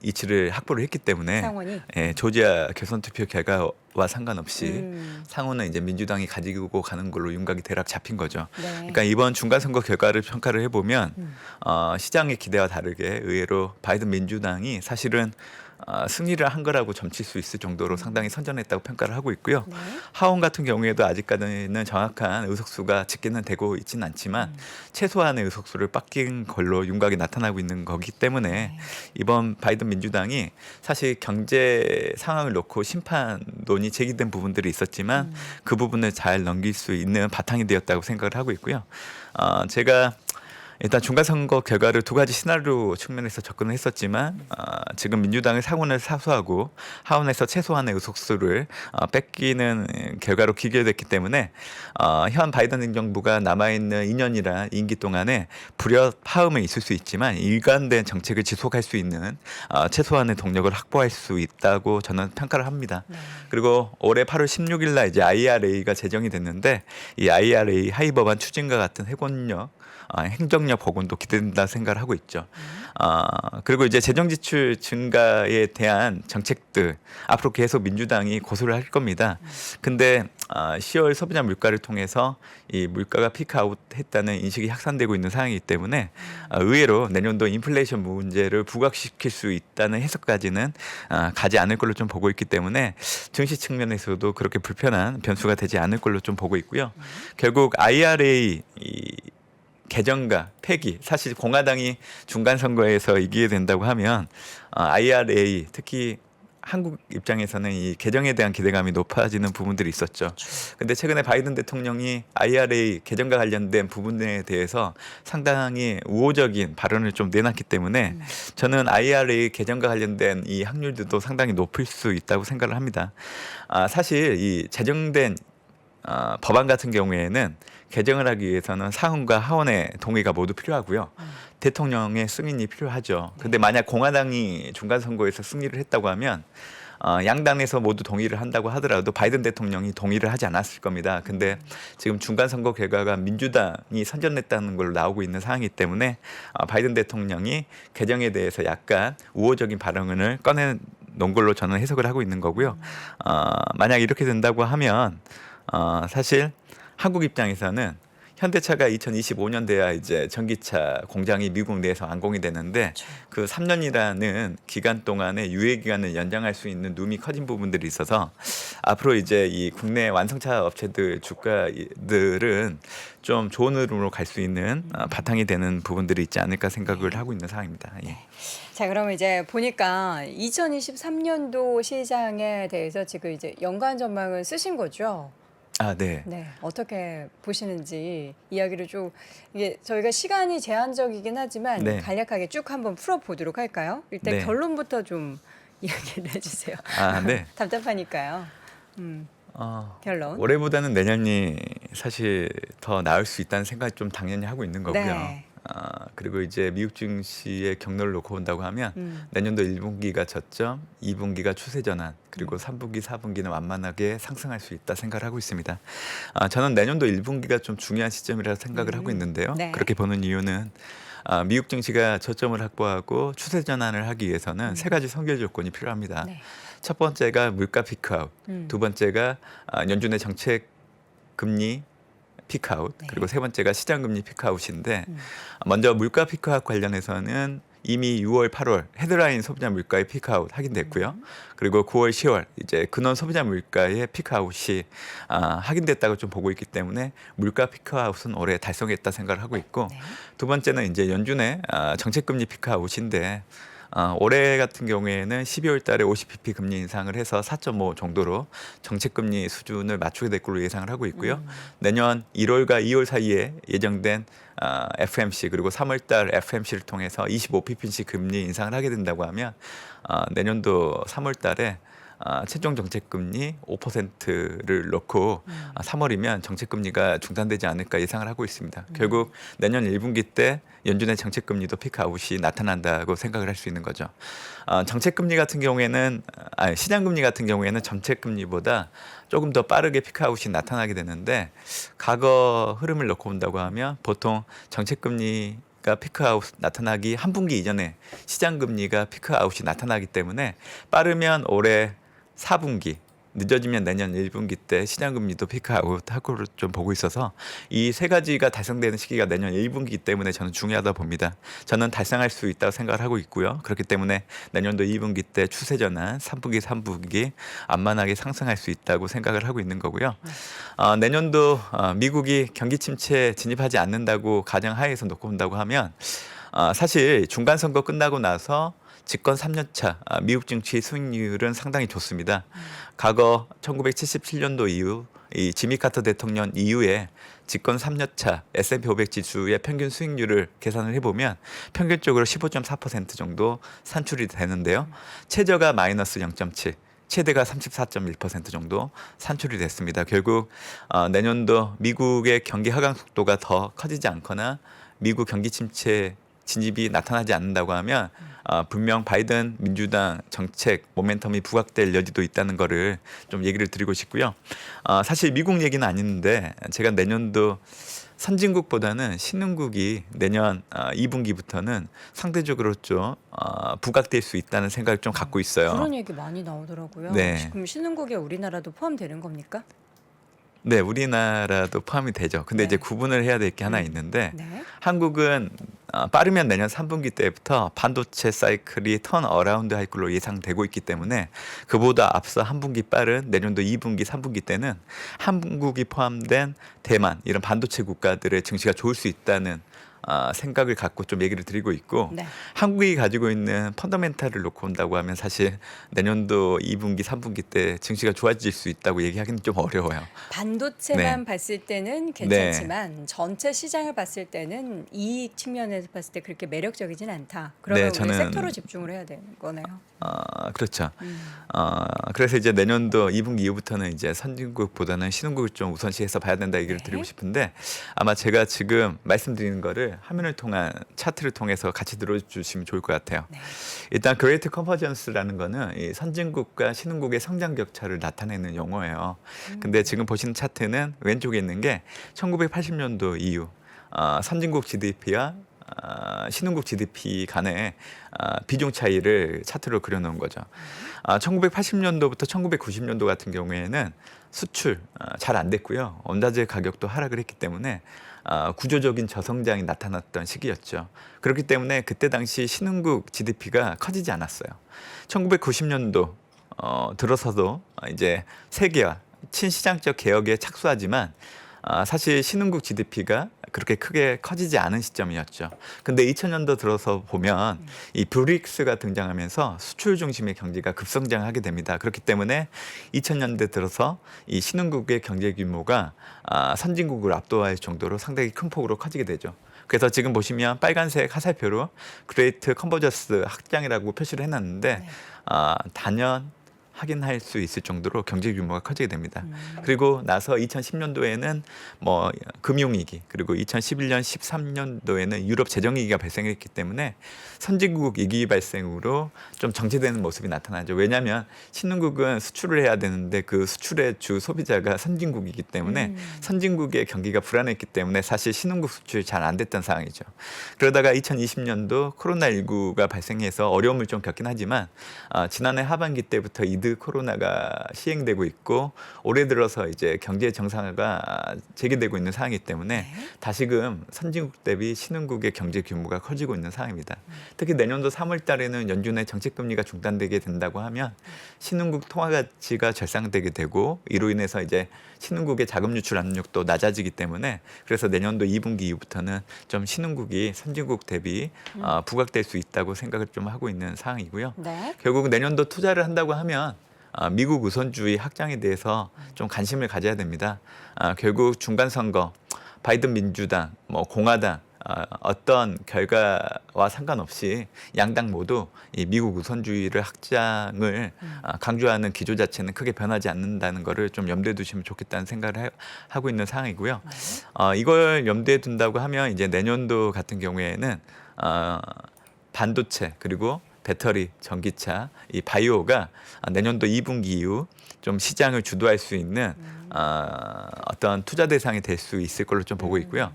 이치를 확보를 했기 때문에 상원이 조지아 결선 투표 결과와 상관없이 상원은 이제 민주당이 가지고 가는 걸로 윤곽이 대략 잡힌 거죠. 네. 그러니까 이번 중간 선거 결과를 평가를 해보면 시장의 기대와 다르게 의외로 바이든 민주당이 사실은 승리를 한 거라고 점칠 수 있을 정도로 상당히 선전했다고 평가를 하고 있고요. 네. 하원 같은 경우에도 아직까지는 정확한 의석수가 집계는 되고 있지는 않지만 최소한의 의석수를 뺏긴 걸로 윤곽이 나타나고 있는 거기 때문에 이번 바이든 민주당이 사실 경제 상황을 놓고 심판론이 제기된 부분들이 있었지만 그 부분을 잘 넘길 수 있는 바탕이 되었다고 생각을 하고 있고요. 제가 일단 중간 선거 결과를 두 가지 시나리오 측면에서 접근을 했었지만 지금 민주당의 상원을 사수하고 하원에서 최소한의 의석수를 뺏기는 결과로 기결됐기 때문에 현 바이든 행정부가 남아있는 2년이라 임기 동안에 불협화음은 있을 수 있지만 일관된 정책을 지속할 수 있는 최소한의 동력을 확보할 수 있다고 저는 평가를 합니다. 그리고 올해 8월 16일 날 이제 IRA가 제정이 됐는데 이 IRA 하위 법안 추진과 같은 해권력 행정력 복원도 기대된다 생각을 하고 있죠. 그리고 이제 재정 지출 증가에 대한 정책들 앞으로 계속 민주당이 고수를 할 겁니다. 근데 10월 소비자 물가를 통해서 이 물가가 피크아웃했다는 인식이 확산되고 있는 상황이기 때문에 의외로 내년도 인플레이션 문제를 부각시킬 수 있다는 해석까지는 가지 않을 걸로 좀 보고 있기 때문에 증시 측면에서도 그렇게 불편한 변수가 되지 않을 걸로 좀 보고 있고요. 결국 IRA 개정과 폐기, 사실 공화당이 중간 선거에서 이기게 된다고 하면 IRA 특히 한국 입장에서는 이 개정에 대한 기대감이 높아지는 부분들이 있었죠. 근데 최근에 바이든 대통령이 IRA 개정과 관련된 부분에 대해서 상당히 우호적인 발언을 좀 내놨기 때문에 저는 IRA 개정과 관련된 이 확률도 상당히 높을 수 있다고 생각을 합니다. 사실 이 제정된 법안 같은 경우에는 개정을 하기 위해서는 상원과 하원의 동의가 모두 필요하고요. 대통령의 승인이 필요하죠. 근데 만약 공화당이 중간 선거에서 승리를 했다고 하면 양당에서 모두 동의를 한다고 하더라도 바이든 대통령이 동의를 하지 않았을 겁니다. 근데 지금 중간 선거 결과가 민주당이 선전했다는 걸로 나오고 있는 상황이기 때문에 바이든 대통령이 개정에 대해서 약간 우호적인 발언을 꺼내 놓은 걸로 저는 해석을 하고 있는 거고요. 만약 이렇게 된다고 하면 사실 한국 입장에서는 현대차가 2025년 돼야 이제 전기차 공장이 미국 내에서 완공이 되는데 그 3년이라는 기간 동안에 유예 기간을 연장할 수 있는 룸이 커진 부분들이 있어서 앞으로 이제 이 국내 완성차 업체들 주가들은 좀 좋은 흐름으로 갈 수 있는 바탕이 되는 부분들이 있지 않을까 생각을 하고 있는 상황입니다. 예. 자, 그럼 이제 보니까 2023년도 시장에 대해서 지금 이제 연간 전망을 쓰신 거죠? 아, 네. 네, 어떻게 보시는지 이야기를 좀 이게 저희가 시간이 제한적이긴 하지만 네. 간략하게 쭉 한번 풀어보도록 할까요? 일단 네. 결론부터 좀 이야기를 해주세요. 아, 네. 답답하니까요. 결론. 올해보다는 내년이 사실 더 나을 수 있다는 생각이 좀 당연히 하고 있는 거고요. 네. 그리고 이제 미국 증시의 경로를 놓고 본다고 하면 내년도 1분기가 저점, 2분기가 추세 전환, 그리고 3분기, 4분기는 완만하게 상승할 수 있다 생각을 하고 있습니다. 저는 내년도 1분기가 좀 중요한 시점이라고 생각을 하고 있는데요. 네. 그렇게 보는 이유는 미국 증시가 저점을 확보하고 추세 전환을 하기 위해서는 세 가지 선결 조건이 필요합니다. 네. 첫 번째가 물가 피크아웃, 두 번째가 연준의 정책 금리 피크아웃, 네. 그리고 세 번째가 시장 금리 피크아웃인데 먼저 물가 피크아웃 관련해서는 이미 6월, 8월 헤드라인 소비자 물가의 피크아웃 확인됐고요. 그리고 9월, 10월 이제 근원 소비자 물가의 피크아웃이 확인됐다고 좀 보고 있기 때문에 물가 피크아웃은 올해 달성했다 생각을 하고 있고 네. 두 번째는 이제 연준의 정책 금리 피크아웃인데 올해 같은 경우에는 12월 달에 50bp 금리 인상을 해서 4.5 정도로 정책 금리 수준을 맞추게 될 걸로 예상을 하고 있고요. 내년 1월과 2월 사이에 예정된 FMC 그리고 3월 달 FMC를 통해서 25pp씩 금리 인상을 하게 된다고 하면 내년도 3월 달에 최종 정책금리 5%를 놓고 3월이면 정책금리가 중단되지 않을까 예상을 하고 있습니다. 결국 내년 1분기 때 연준의 정책금리도 피크아웃이 나타난다고 생각을 할 수 있는 거죠. 정책금리 같은 경우에는 시장금리 같은 경우에는 정책금리보다 조금 더 빠르게 피크아웃이 나타나게 되는데 과거 흐름을 놓고 본다고 하면 보통 정책금리가 피크아웃 나타나기 한 분기 이전에 시장 금리가 피크아웃이 나타나기 때문에 빠르면 올해 4분기, 늦어지면 내년 1분기 때 시장 금리도 피크아웃 할 거로 좀 보고 있어서 이 세 가지가 달성되는 시기가 내년 1분기 때문에 저는 중요하다 봅니다. 저는 달성할 수 있다고 생각을 하고 있고요. 그렇기 때문에 내년도 2분기 때 추세 전환, 3분기, 3분기 안만하게 상승할 수 있다고 생각을 하고 있는 거고요. 내년도 미국이 경기 침체에 진입하지 않는다고 가정하에서 놓고 본다고 하면 사실 중간 선거 끝나고 나서 집권 3년차 미국 증시 수익률은 상당히 좋습니다. 과거 1977년도 이후 이 지미 카터 대통령 이후에 집권 3년차 S&P 500 지수의 평균 수익률을 계산을 해보면 평균적으로 15.4% 정도 산출이 되는데요. 최저가 마이너스 0.7. 최대가 34.1% 정도 산출이 됐습니다. 결국 내년도 미국의 경기 하강 속도가 더 커지지 않거나 미국 경기 침체 진입이 나타나지 않는다고 하면 분명 바이든 민주당 정책 모멘텀이 부각될 여지도 있다는 거를 좀 얘기를 드리고 싶고요. 사실 미국 얘기는 아닌데 제가 내년도 선진국보다는 신흥국이 내년 2분기부터는 상대적으로 좀 부각될 수 있다는 생각을 좀 갖고 있어요. 그런 얘기 많이 나오더라고요. 네. 지금 신흥국에 우리나라도 포함되는 겁니까? 네, 우리나라도 포함이 되죠. 근데 네. 이제 구분을 해야 될 게 하나 있는데 네. 한국은 빠르면 내년 3분기 때부터 반도체 사이클이 턴 어라운드 할 걸로 예상되고 있기 때문에 그보다 앞서 한 분기 빠른 내년도 2분기, 3분기 때는 한국이 포함된 대만 이런 반도체 국가들의 증시가 좋을 수 있다는 생각을 갖고 좀 얘기를 드리고 있고 네. 한국이 가지고 있는 펀더멘탈을 놓고 온다고 하면 사실 내년도 2분기, 3분기 때 증시가 좋아질 수 있다고 얘기하기는 좀 어려워요. 반도체만 네. 봤을 때는 괜찮지만 전체 시장을 봤을 때는 이익 측면에서 봤을 때 그렇게 매력적이진 않다. 그러면 네, 우리 저는- 섹터로 집중을 해야 되는 거네요. 그렇죠. 그래서 이제 내년도 2분기 이후부터는 이제 선진국보다는 신흥국을 좀 우선시해서 봐야 된다 얘기를 네. 드리고 싶은데 아마 제가 지금 말씀드리는 거를 화면을 통한 차트를 통해서 같이 들어주시면 좋을 것 같아요. 네. 일단 그레이트 컨버전스라는 거는 이 선진국과 신흥국의 성장 격차를 나타내는 용어예요. 근데 지금 보시는 차트는 왼쪽에 있는 게 1980년도 이후 선진국 GDP와 신흥국 GDP 간의 비중 차이를 차트로 그려놓은 거죠. 1980년도부터 1990년도 같은 경우에는 수출 잘 안 됐고요. 원자재 가격도 하락을 했기 때문에 구조적인 저성장이 나타났던 시기였죠. 그렇기 때문에 그때 당시 신흥국 GDP가 커지지 않았어요. 1990년도 들어서도 이제 세계화, 친시장적 개혁에 착수하지만 사실 신흥국 GDP가 그렇게 크게 커지지 않은 시점이었죠. 근데 2000년도 들어서 보면 이 브릭스가 등장하면서 수출 중심의 경제가 급성장하게 됩니다. 그렇기 때문에 2000년대 들어서 이 신흥국의 경제 규모가 선진국을 압도할 정도로 상당히 큰 폭으로 커지게 되죠. 그래서 지금 보시면 빨간색 화살표로 그레이트 컨버전스 확장이라고 표시를 해놨는데 단연 확인할 수 있을 정도로 경제 규모가 커지게 됩니다. 그리고 나서 2010년도에는 뭐 금융위기, 그리고 2011년, 13년도에는 유럽 재정위기가 발생했기 때문에 선진국 위기 발생으로 좀 정체되는 모습이 나타나죠. 왜냐하면 신흥국은 수출을 해야 되는데 그 수출의 주 소비자가 선진국이기 때문에 선진국의 경기가 불안했기 때문에 사실 신흥국 수출이 잘 안 됐던 상황이죠. 그러다가 2020년도 코로나19가 발생해서 어려움을 좀 겪긴 하지만 지난해 하반기 때부터 이드 코로나가 시행되고 있고 올해 들어서 이제 경제 정상화가 재개되고 있는 상황이기 때문에 다시금 선진국 대비 신흥국의 경제 규모가 커지고 있는 상황입니다. 특히 내년도 3월 달에는 연준의 정책 금리가 중단되게 된다고 하면 신흥국 통화 가치가 절상되게 되고 이로 인해서 이제 신흥국의 자금 유출 압력도 낮아지기 때문에 그래서 내년도 2분기 이후부터는 좀 신흥국이 선진국 대비 부각될 수 있다고 생각을 좀 하고 있는 상황이고요. 네. 결국 내년도 투자를 한다고 하면 미국 우선주의 확장에 대해서 좀 관심을 가져야 됩니다. 결국 중간 선거, 바이든 민주당, 뭐 공화당 어떤 결과와 상관없이 양당 모두 이 미국 우선주의를 확장을 강조하는 기조 자체는 크게 변하지 않는다는 것을 좀 염두에 두시면 좋겠다는 생각을 하고 있는 상황이고요. 이걸 염두에 둔다고 하면 이제 내년도 같은 경우에는 반도체 그리고 배터리, 전기차, 이 바이오가 내년도 2분기 이후 좀 시장을 주도할 수 있는 어떤 투자 대상이 될 수 있을 걸로 좀 보고 있고요.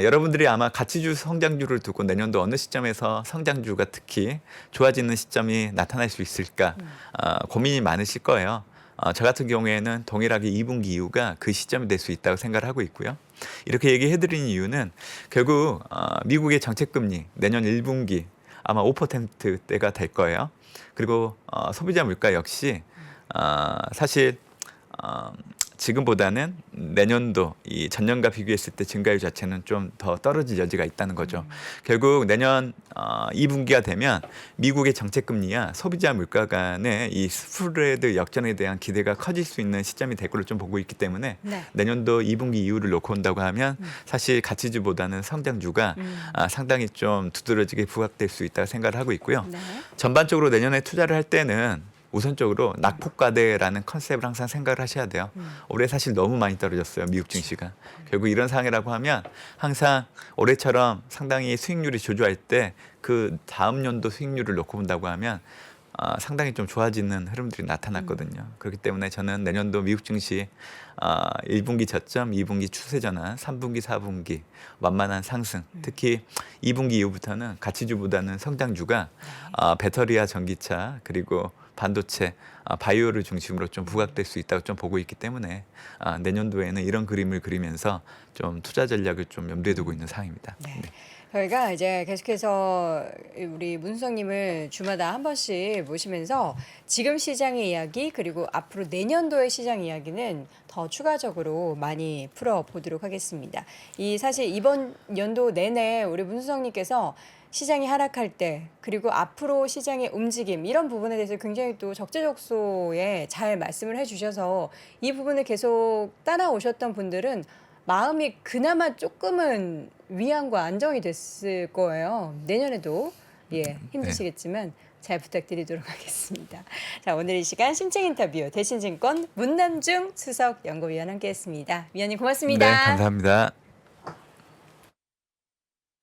여러분들이 아마 가치주 성장주를 두고 내년도 어느 시점에서 성장주가 특히 좋아지는 시점이 나타날 수 있을까 고민이 많으실 거예요. 저 같은 경우에는 동일하게 2분기 이후가 그 시점이 될 수 있다고 생각을 하고 있고요. 이렇게 얘기해드리는 이유는 결국 미국의 정책금리 내년 1분기 아마 5%대가 될 거예요. 그리고 소비자 물가 역시 사실 지금보다는 내년도 이 전년과 비교했을 때 증가율 자체는 좀 더 떨어질 여지가 있다는 거죠. 결국 내년 2분기가 되면 미국의 정책금리와 소비자 물가 간의 이 스프레드 역전에 대한 기대가 커질 수 있는 시점이 될 걸로 좀 보고 있기 때문에 내년도 2분기 이후를 놓고 온다고 하면 사실 가치주보다는 성장주가 상당히 좀 두드러지게 부각될 수 있다고 생각을 하고 있고요. 전반적으로 내년에 투자를 할 때는 우선적으로 낙폭과대라는 컨셉을 항상 생각을 하셔야 돼요. 올해 사실 너무 많이 떨어졌어요. 미국 증시가. 결국 이런 상황이라고 하면 항상 올해처럼 상당히 수익률이 조조할 때 그 다음 연도 수익률을 놓고 본다고 하면 상당히 좀 좋아지는 흐름들이 나타났거든요. 그렇기 때문에 저는 내년도 미국 증시 1분기 저점, 2분기 추세 전환, 3분기, 4분기 완만한 상승. 특히 2분기 이후부터는 가치주보다는 성장주가 배터리와 전기차 그리고 반도체, 바이오를 중심으로 좀 부각될 수 있다고 좀 보고 있기 때문에 내년도에는 이런 그림을 그리면서 좀 투자 전략을 좀 염두에 두고 있는 상황입니다. 네. 저희가 이제 계속해서 우리 문수석님을 주마다 한 번씩 모시면서 지금 시장의 이야기 그리고 앞으로 내년도의 시장 이야기는 더 추가적으로 많이 풀어보도록 하겠습니다. 이 사실 이번 연도 내내 우리 문수석님께서 시장이 하락할 때 그리고 앞으로 시장의 움직임 이런 부분에 대해서 굉장히 또 적재적소에 잘 말씀을 해주셔서 이 부분을 계속 따라오셨던 분들은 마음이 그나마 조금은 위안과 안정이 됐을 거예요. 내년에도 힘드시겠지만 잘 부탁드리도록 하겠습니다. 자, 오늘 이 시간 심층 인터뷰 대신증권 문남중 수석 연구위원 함께했습니다. 위원님 고맙습니다. 네, 감사합니다.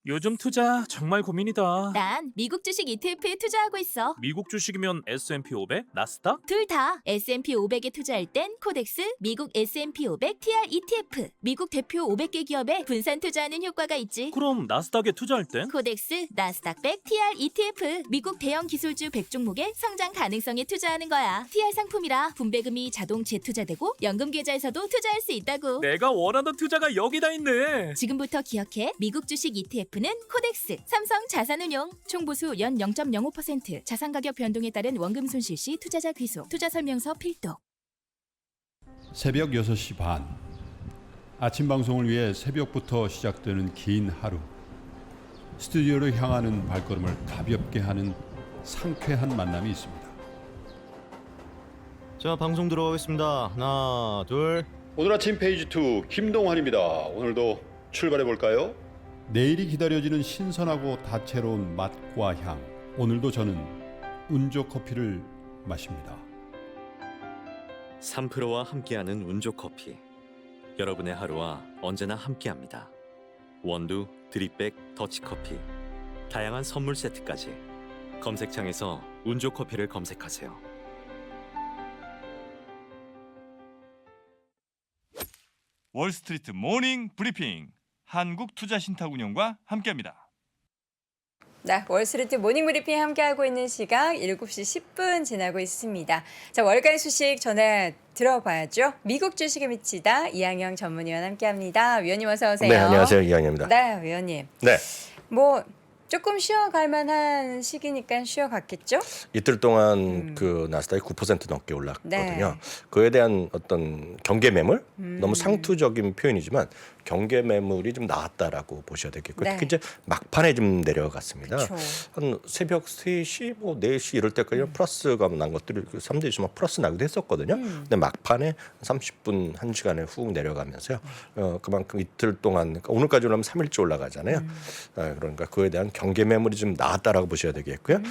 요즘 투자 정말 고민이다. 난 미국 주식 ETF에 투자하고 있어. 미국 주식이면 S&P 500, 나스닥? 둘 다. S&P 500에 투자할 땐 코덱스, 미국 S&P 500 TR ETF. 미국 대표 500개 기업에 분산 투자하는 효과가 있지. 그럼 나스닥에 투자할 땐? 코덱스, 나스닥 100 TR ETF. 미국 대형 기술주 100종목의 성장 가능성에 투자하는 거야. TR 상품이라 분배금이 자동 재투자되고 연금 계좌에서도 투자할 수 있다고. 내가 원하던 투자가 여기다 있네. 지금부터 기억해. 미국 주식 ETF는 코덱스, 삼성 자산운용, 총보수 연 0.05%, 자산 가격 변동에 따른 원금 손실 시 투자자 귀속, 투자 설명서 필독. 새벽 6시 반. 아침 방송을 위해 새벽부터 시작되는 긴 하루. 스튜디오로 향하는 발걸음을 가볍게 하는 상쾌한 만남이 있습니다. 자, 방송 들어가겠습니다. 하나, 둘. 오늘 아침 페이지 2 김동환입니다. 오늘도 출발해 볼까요? 내일이 기다려지는 신선하고 다채로운 맛과 향. 오늘도 저는 운조 커피를 마십니다. 3프로와 함께하는 운조 커피. 여러분의 하루와 언제나 함께합니다. 원두, 드립백, 더치커피, 다양한 선물 세트까지 검색창에서 운조 커피를 검색하세요. 월스트리트 모닝 브리핑 한국투자신탁운용과 함께합니다. 네, 월스트리트 모닝 브리핑 함께하고 있는 시각 7시 10분 지나고 있습니다. 자, 월가의 소식 전해 들어봐야죠. 미국 주식에 미치다 이항영 전문위원 함께합니다. 위원님 어서 오세요. 네, 안녕하세요. 이항영입니다. 네, 위원님. 네. 뭐 조금 쉬어갈 만한 시기니까 쉬어갔겠죠? 이틀 동안 그 나스닥이 9% 넘게 올랐거든요. 네. 그에 대한 어떤 경계 매물, 너무 상투적인 표현이지만 경계 매물이 좀 나왔다라고 보셔야 되겠고요. 네. 특히 이제 막판에 좀 내려갔습니다. 그쵸. 한 새벽 3시, 뭐 4시 이럴 때까지 플러스가 난 것들이 3대에서 막 플러스 나기도 했었거든요. 근데 막판에 30분, 1시간에 훅 내려가면서요. 그만큼 이틀 동안, 그러니까 오늘까지 올라면 3일째 올라가잖아요. 그러니까 그에 대한 경계 매물이 좀 나왔다라고 보셔야 되겠고요.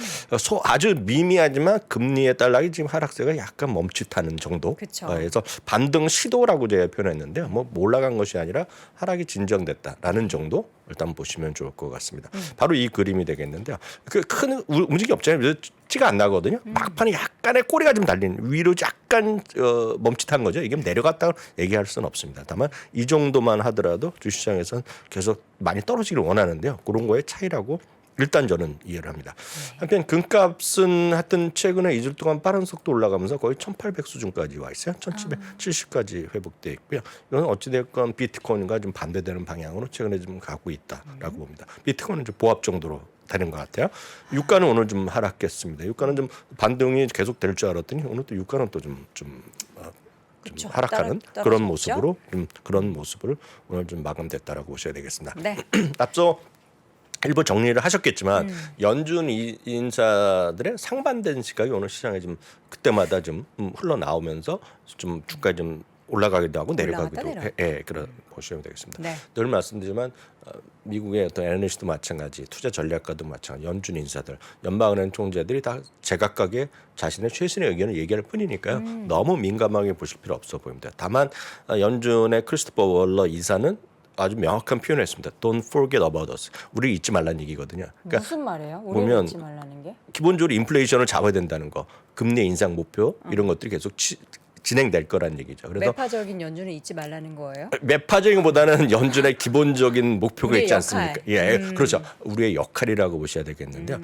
아주 미미하지만 금리에 따라 지금 하락세가 약간 멈칫하는 정도. 그쵸. 그래서 반등 시도라고 제가 표현했는데요. 뭐 올라간 것이 아니라 하락이 진정됐다라는 정도 일단 보시면 좋을 것 같습니다. 바로 이 그림이 되겠는데요. 그 큰 움직임이 없잖아요. 티가 안 나거든요. 막판에 약간의 꼬리가 좀 달린 위로 약간 멈칫한 거죠. 이게 내려갔다고 얘기할 수는 없습니다. 다만 이 정도만 하더라도 주시장에서는 계속 많이 떨어지기를 원하는데요. 그런 거의 차이라고 일단 저는 이해를 합니다. 한편 금값은 하여튼 최근에 2주 동안 빠른 속도 올라가면서 거의 1800 수준까지 와 있어요. 1770까지 회복돼 있고요. 이건 어찌됐건 비트코인과 좀 반대되는 방향으로 최근에 좀 가고 있다라고 봅니다. 비트코인은 좀 보합 정도로 되는 것 같아요. 유가는 오늘 좀 하락했습니다. 유가는 좀 반등이 계속 될 줄 알았더니 오늘 또 유가는 또 좀 그쵸. 하락하는 떨어졌죠? 그런 모습으로 그런 모습을 오늘 좀 마감됐다라고 보셔야 되겠습니다. 네. 앞서 일부 정리를 하셨겠지만 연준 인사들의 상반된 시각이 오늘 시장에 좀 그때마다 좀 흘러나오면서 좀 주가 좀 올라가기도 하고 내려가기도 그런 보시면 되겠습니다. 네. 늘 말씀드리지만 미국의 어떤 애널리스트도 마찬가지, 투자 전략가도 마찬가지, 연준 인사들, 연방은행 총재들이 다 제각각의 자신의 최신의 의견을 얘기할 뿐이니까요. 너무 민감하게 보실 필요 없어 보입니다. 다만 연준의 크리스토퍼 월러 이사는 아주 명확한 표현을 했습니다. Don't forget about us. 우리 잊지 말라는 얘기거든요. 그러니까 무슨 말이에요? 우리를 보면 잊지 말라는 게? 기본적으로 인플레이션을 잡아야 된다는 거, 금리 인상 목표 이런 것들이 계속 진행될 거란 얘기죠. 그래서 매파적인 연준을 잊지 말라는 거예요? 매파적인보다는 연준의 기본적인 목표가 우리의 있지 역할. 않습니까? 예, 그렇죠. 우리의 역할이라고 보셔야 되겠는데요.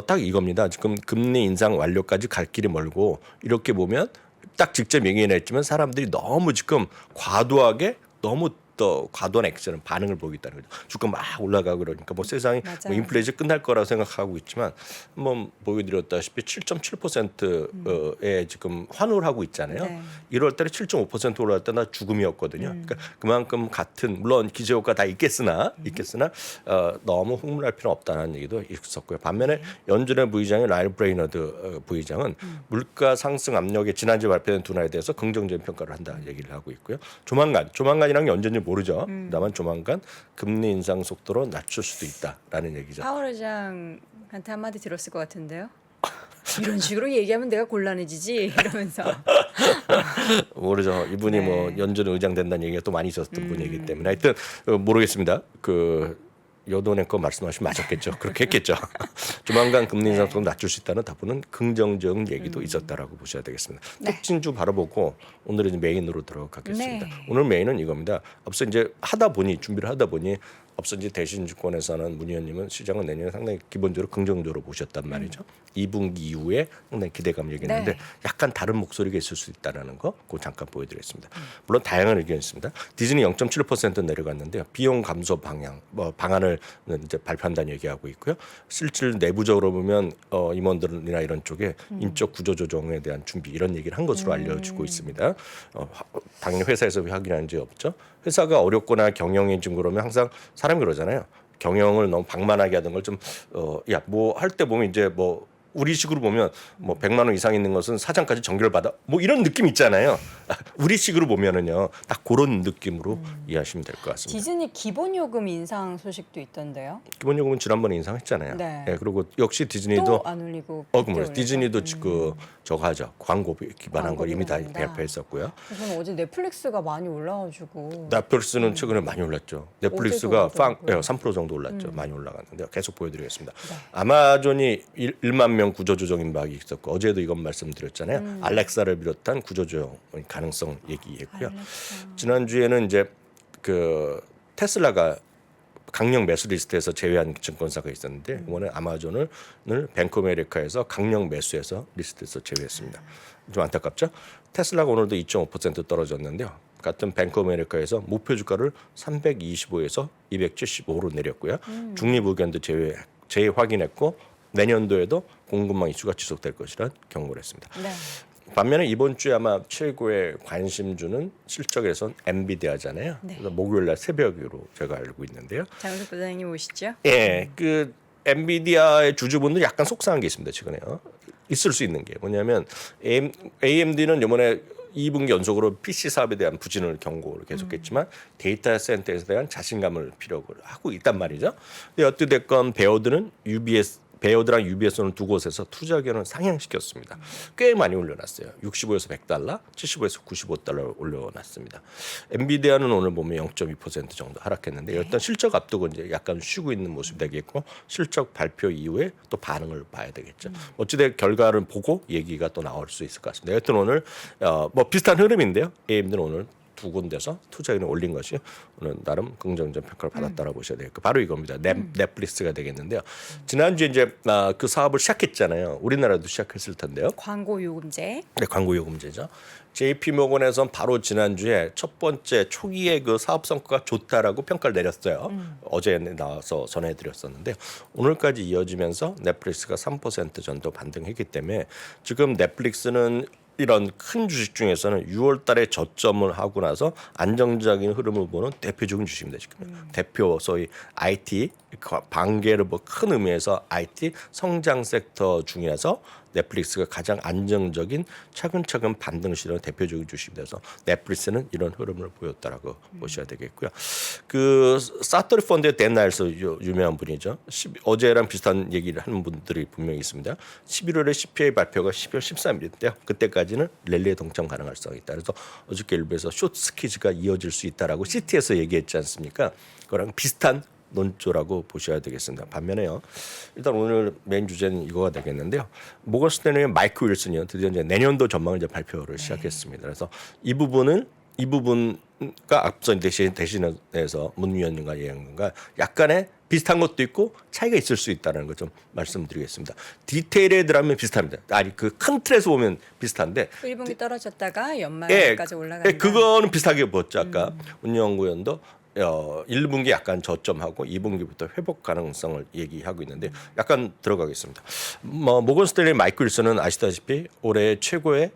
딱 이겁니다. 지금 금리 인상 완료까지 갈 길이 멀고 이렇게 보면 딱 직접 얘기했지만 사람들이 너무 지금 과도하게 너무 더 과도한 액션은 반응을 보이고 있다는 거죠. 주가 막 올라가고 그러니까 뭐 세상이 뭐 인플레이션 끝날 거라고 생각하고 있지만 한번 보여드렸다시피 7.7%에 지금 환호를 하고 있잖아요. 네. 1월 달에 7.5% 올랐을 때 나 죽음이었거든요. 그러니까 그만큼 같은 물론 기저효과 다 있겠으나 너무 흥분할 필요는 없다는 얘기도 있었고요. 반면에 연준의 부의장인 라일 브레이너드 부의장은 물가 상승 압력에 지난주에 발표된 둔화에 대해서 긍정적인 평가를 한다는 얘기를 하고 있고요. 조만간이랑 연준이 모르죠. 다만 조만간 금리 인상 속도로 낮출 수도 있다라는 얘기죠. 파월 의장한테 한마디 들었을 것 같은데요. 이런 식으로 얘기하면 내가 곤란해지지 이러면서. 모르죠. 이분이 뭐 연준 의장 된다는 얘기가 또 많이 있었던 분이기 때문에 하여튼 모르겠습니다. 여돈의 거 말씀하시면 맞았겠죠. 그렇게 했겠죠. 조만간 금리 인상 속도 낮출 수 있다는 다분한 긍정적 얘기도 있었다라고 보셔야 되겠습니다. 특징주 바라보고 오늘은 이제 메인으로 들어가겠습니다. 네. 오늘 메인은 이겁니다. 앞서 이제 준비를 하다 보니 앞서 이제 대신증권에서는 문 의원님은 시장은 내년에 상당히 기본적으로 긍정적으로 보셨단 말이죠. 2분기 이후에 상당히 기대감을 얘기했는데 네. 약간 다른 목소리가 있을 수 있다는 거 그거 잠깐 보여드리겠습니다. 물론 다양한 의견이 있습니다. 디즈니 0.7% 내려갔는데요. 비용 감소 방안을 이제 발표한다는 얘기하고 있고요. 실질 내부적으로 보면 임원들이나 이런 쪽에 인적 구조 조정에 대한 준비 이런 얘기를 한 것으로 알려지고 있습니다. 당연히 회사에서 확인한 적이 없죠. 회사가 어렵거나 경영이 좀 그러면 항상 사람이 그러잖아요. 경영을 너무 방만하게 하던 걸 좀 뭐 할 때 보면 이제 뭐 우리식으로 보면 뭐 100만 원 이상 있는 것은 사장까지 전결받아 뭐 이런 느낌 있잖아요. 우리식으로 보면은요 딱 그런 느낌으로 이해하시면 될 것 같습니다. 디즈니 기본 요금 인상 소식도 있던데요. 기본 요금은 지난번에 인상했잖아요. 네. 그리고 역시 디즈니도 또 안 올리고 디즈니도 저거 하죠. 광고 기반한 걸 이미 다 기반한다. 발표했었고요. 저는 어제 넷플릭스가 많이 올라가지고 넷플릭스는 최근에 많이 올랐죠. 넷플릭스가 어제도 올랐더라고요. 3% 정도 올랐죠. 많이 올라갔는데 계속 보여드리겠습니다. 아마존이 1만 명 구조조정 임박이 있었고 어제도 이건 말씀드렸잖아요. 알렉사를 비롯한 구조조정 가능성 얘기했고요. 지난주에는 이제 그 테슬라가 강력 매수 리스트에서 제외한 증권사가 있었는데 이번에 아마존을 뱅크 아메리카에서 강력 매수해서 리스트에서 제외했습니다. 좀 안타깝죠? 테슬라가 오늘도 2.5% 떨어졌는데요. 같은 뱅크 아메리카에서 목표 주가를 325에서 275로 내렸고요. 중립 의견도 재확인했고 내년도에도 공급망 이슈가 지속될 것이라는 경고를 했습니다. 네. 반면에 이번 주에 아마 최고의 관심주는 실적에선 엔비디아잖아요. 네. 그래서 목요일날 새벽으로 제가 알고 있는데요. 장석 부장님 오시죠? 예, 그 엔비디아의 주주분들 약간 속상한 게 있습니다. 최근에요. 있을 수 있는 게 뭐냐면 AMD는 이번에 2분기 연속으로 PC 사업에 대한 부진을 경고를 계속했지만 데이터 센터에 대한 자신감을 필요로 하고 있단 말이죠. 근데 어찌됐건 베어드랑 UBS는 두 곳에서 투자 의견을 상향시켰습니다. 꽤 많이 올려놨어요. 65에서 100달러, 75에서 95달러 올려놨습니다. 엔비디아는 오늘 보면 0.2% 정도 하락했는데 일단 실적 앞두고 이제 약간 쉬고 있는 모습이 되겠고 실적 발표 이후에 또 반응을 봐야 되겠죠. 어찌된 결과를 보고 얘기가 또 나올 수 있을 것 같습니다. 여튼 오늘 뭐 비슷한 흐름인데요. AMD는 오늘 두 군데서 투자율을 올린 것이 오늘 나름 긍정적 평가를 받았다고 보셔야 되겠고 바로 이겁니다. 넷플릭스가 되겠는데요. 지난주에 이제 그 사업을 시작했잖아요. 우리나라도 시작했을 텐데요. 광고 요금제. 네, 광고 요금제죠. JP모건에선 바로 지난주에 첫 번째 초기에 그 사업 성과가 좋다라고 평가를 내렸어요. 어제 나와서 전해드렸었는데 오늘까지 이어지면서 넷플릭스가 3% 정도 반등했기 때문에 지금 넷플릭스는 이런 큰 주식 중에서는 6월 달에 저점을 하고 나서 안정적인 흐름을 보는 대표적인 주식입니다. 지금 대표 소위 IT 반개를 뭐 큰 의미에서 IT 성장 섹터 중에서 넷플릭스가 가장 안정적인 차근차근 반등을 시도하는 대표적인 주식입니다. 그래서 넷플릭스는 이런 흐름을 보였다라고 보셔야 되겠고요. 그 사토리 펀드의 댄 나일스 유명한 분이죠. 어제랑 비슷한 얘기를 하는 분들이 분명히 있습니다. 11월에 CPI 발표가 12월 13일인데요. 그때까지는 랠리에 동참 가능성이 있다. 그래서 어저께 일부에서 숏 스퀴즈가 이어질 수 있다라고 시티에서 얘기했지 않습니까? 그거랑 비슷한 논조라고 보셔야 되겠습니다. 반면에요. 일단 오늘 메인 주제는 이거가 되겠는데요. 모건 스탠리의 마이크 윌슨이요. 드디어 이제 내년도 전망을 이제 발표를 시작했습니다. 그래서 이 부분가 앞서 대신해서 문 위원님과 예언과 약간의 비슷한 것도 있고 차이가 있을 수 있다는 걸 좀 말씀드리겠습니다. 디테일에 들어가면 비슷합니다. 아니 그 큰 틀에서 보면 비슷한데 1분기 떨어졌다가 연말까지 올라간다. 그거는 비슷하게 보였죠. 아까 문영구 의원도 1분기 약간 저점하고 2분기부터 회복 가능성을 얘기하고 있는데 약간 들어가겠습니다. 모건 스탠리 마이클 윌슨은 아시다시피 올해 최고의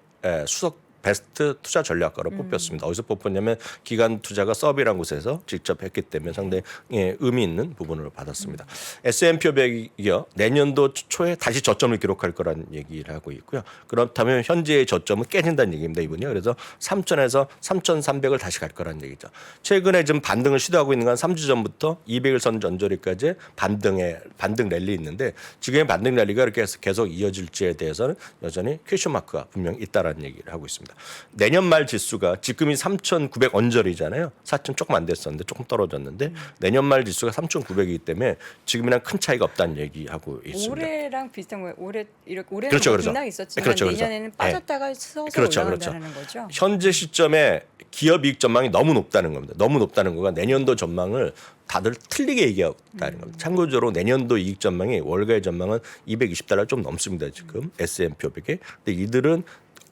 수석 베스트 투자 전략가로 뽑혔습니다. 어디서 뽑혔냐면 기관 투자가 서비라는 곳에서 직접 했기 때문에 상당히 의미 있는 부분을 받았습니다. S&P 500이요. 내년도 초에 다시 저점을 기록할 거라는 얘기를 하고 있고요. 그렇다면 현재의 저점은 깨진다는 얘기입니다. 이분이요. 그래서 3,000에서 3,300을 다시 갈 거라는 얘기죠. 최근에 좀 반등을 시도하고 있는 건 3주 전부터 200일 선 전저리까지 반등 랠리 있는데 지금의 반등 랠리가 이렇게 계속 이어질지에 대해서는 여전히 퀘스천 마크가 분명히 있다라는 얘기를 하고 있습니다. 내년 말 지수가 지금이 3,900 언저리잖아요. 4,000 조금 안 됐었는데 조금 떨어졌는데 내년 말 지수가 3,900이기 때문에 지금이랑 큰 차이가 없다는 얘기하고 있습니다. 올해랑 비슷한 거예요. 올해는 그렇죠, 뭐 그렇죠. 등락이 있었지만 그렇죠, 그렇죠. 내년에는 빠졌다가 서서 그렇죠, 올라간다는 거죠. 현재 시점에 기업 이익 전망이 너무 높다는 겁니다. 너무 높다는 거가 내년도 전망을 다들 틀리게 얘기한다는 겁니다. 참고적으로 내년도 이익 전망이 월가의 전망은 $220 좀 넘습니다. 지금 S&P 500에. 근데 이들은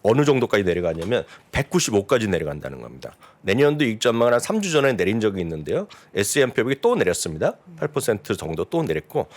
어느 정도까지 내려가냐면 195까지 내려간다는 겁니다. 내년도 이익 전망을 한 3주 전에 내린 적이 있는데요. S&P 500이 또 내렸습니다. 8% 정도 또 내렸고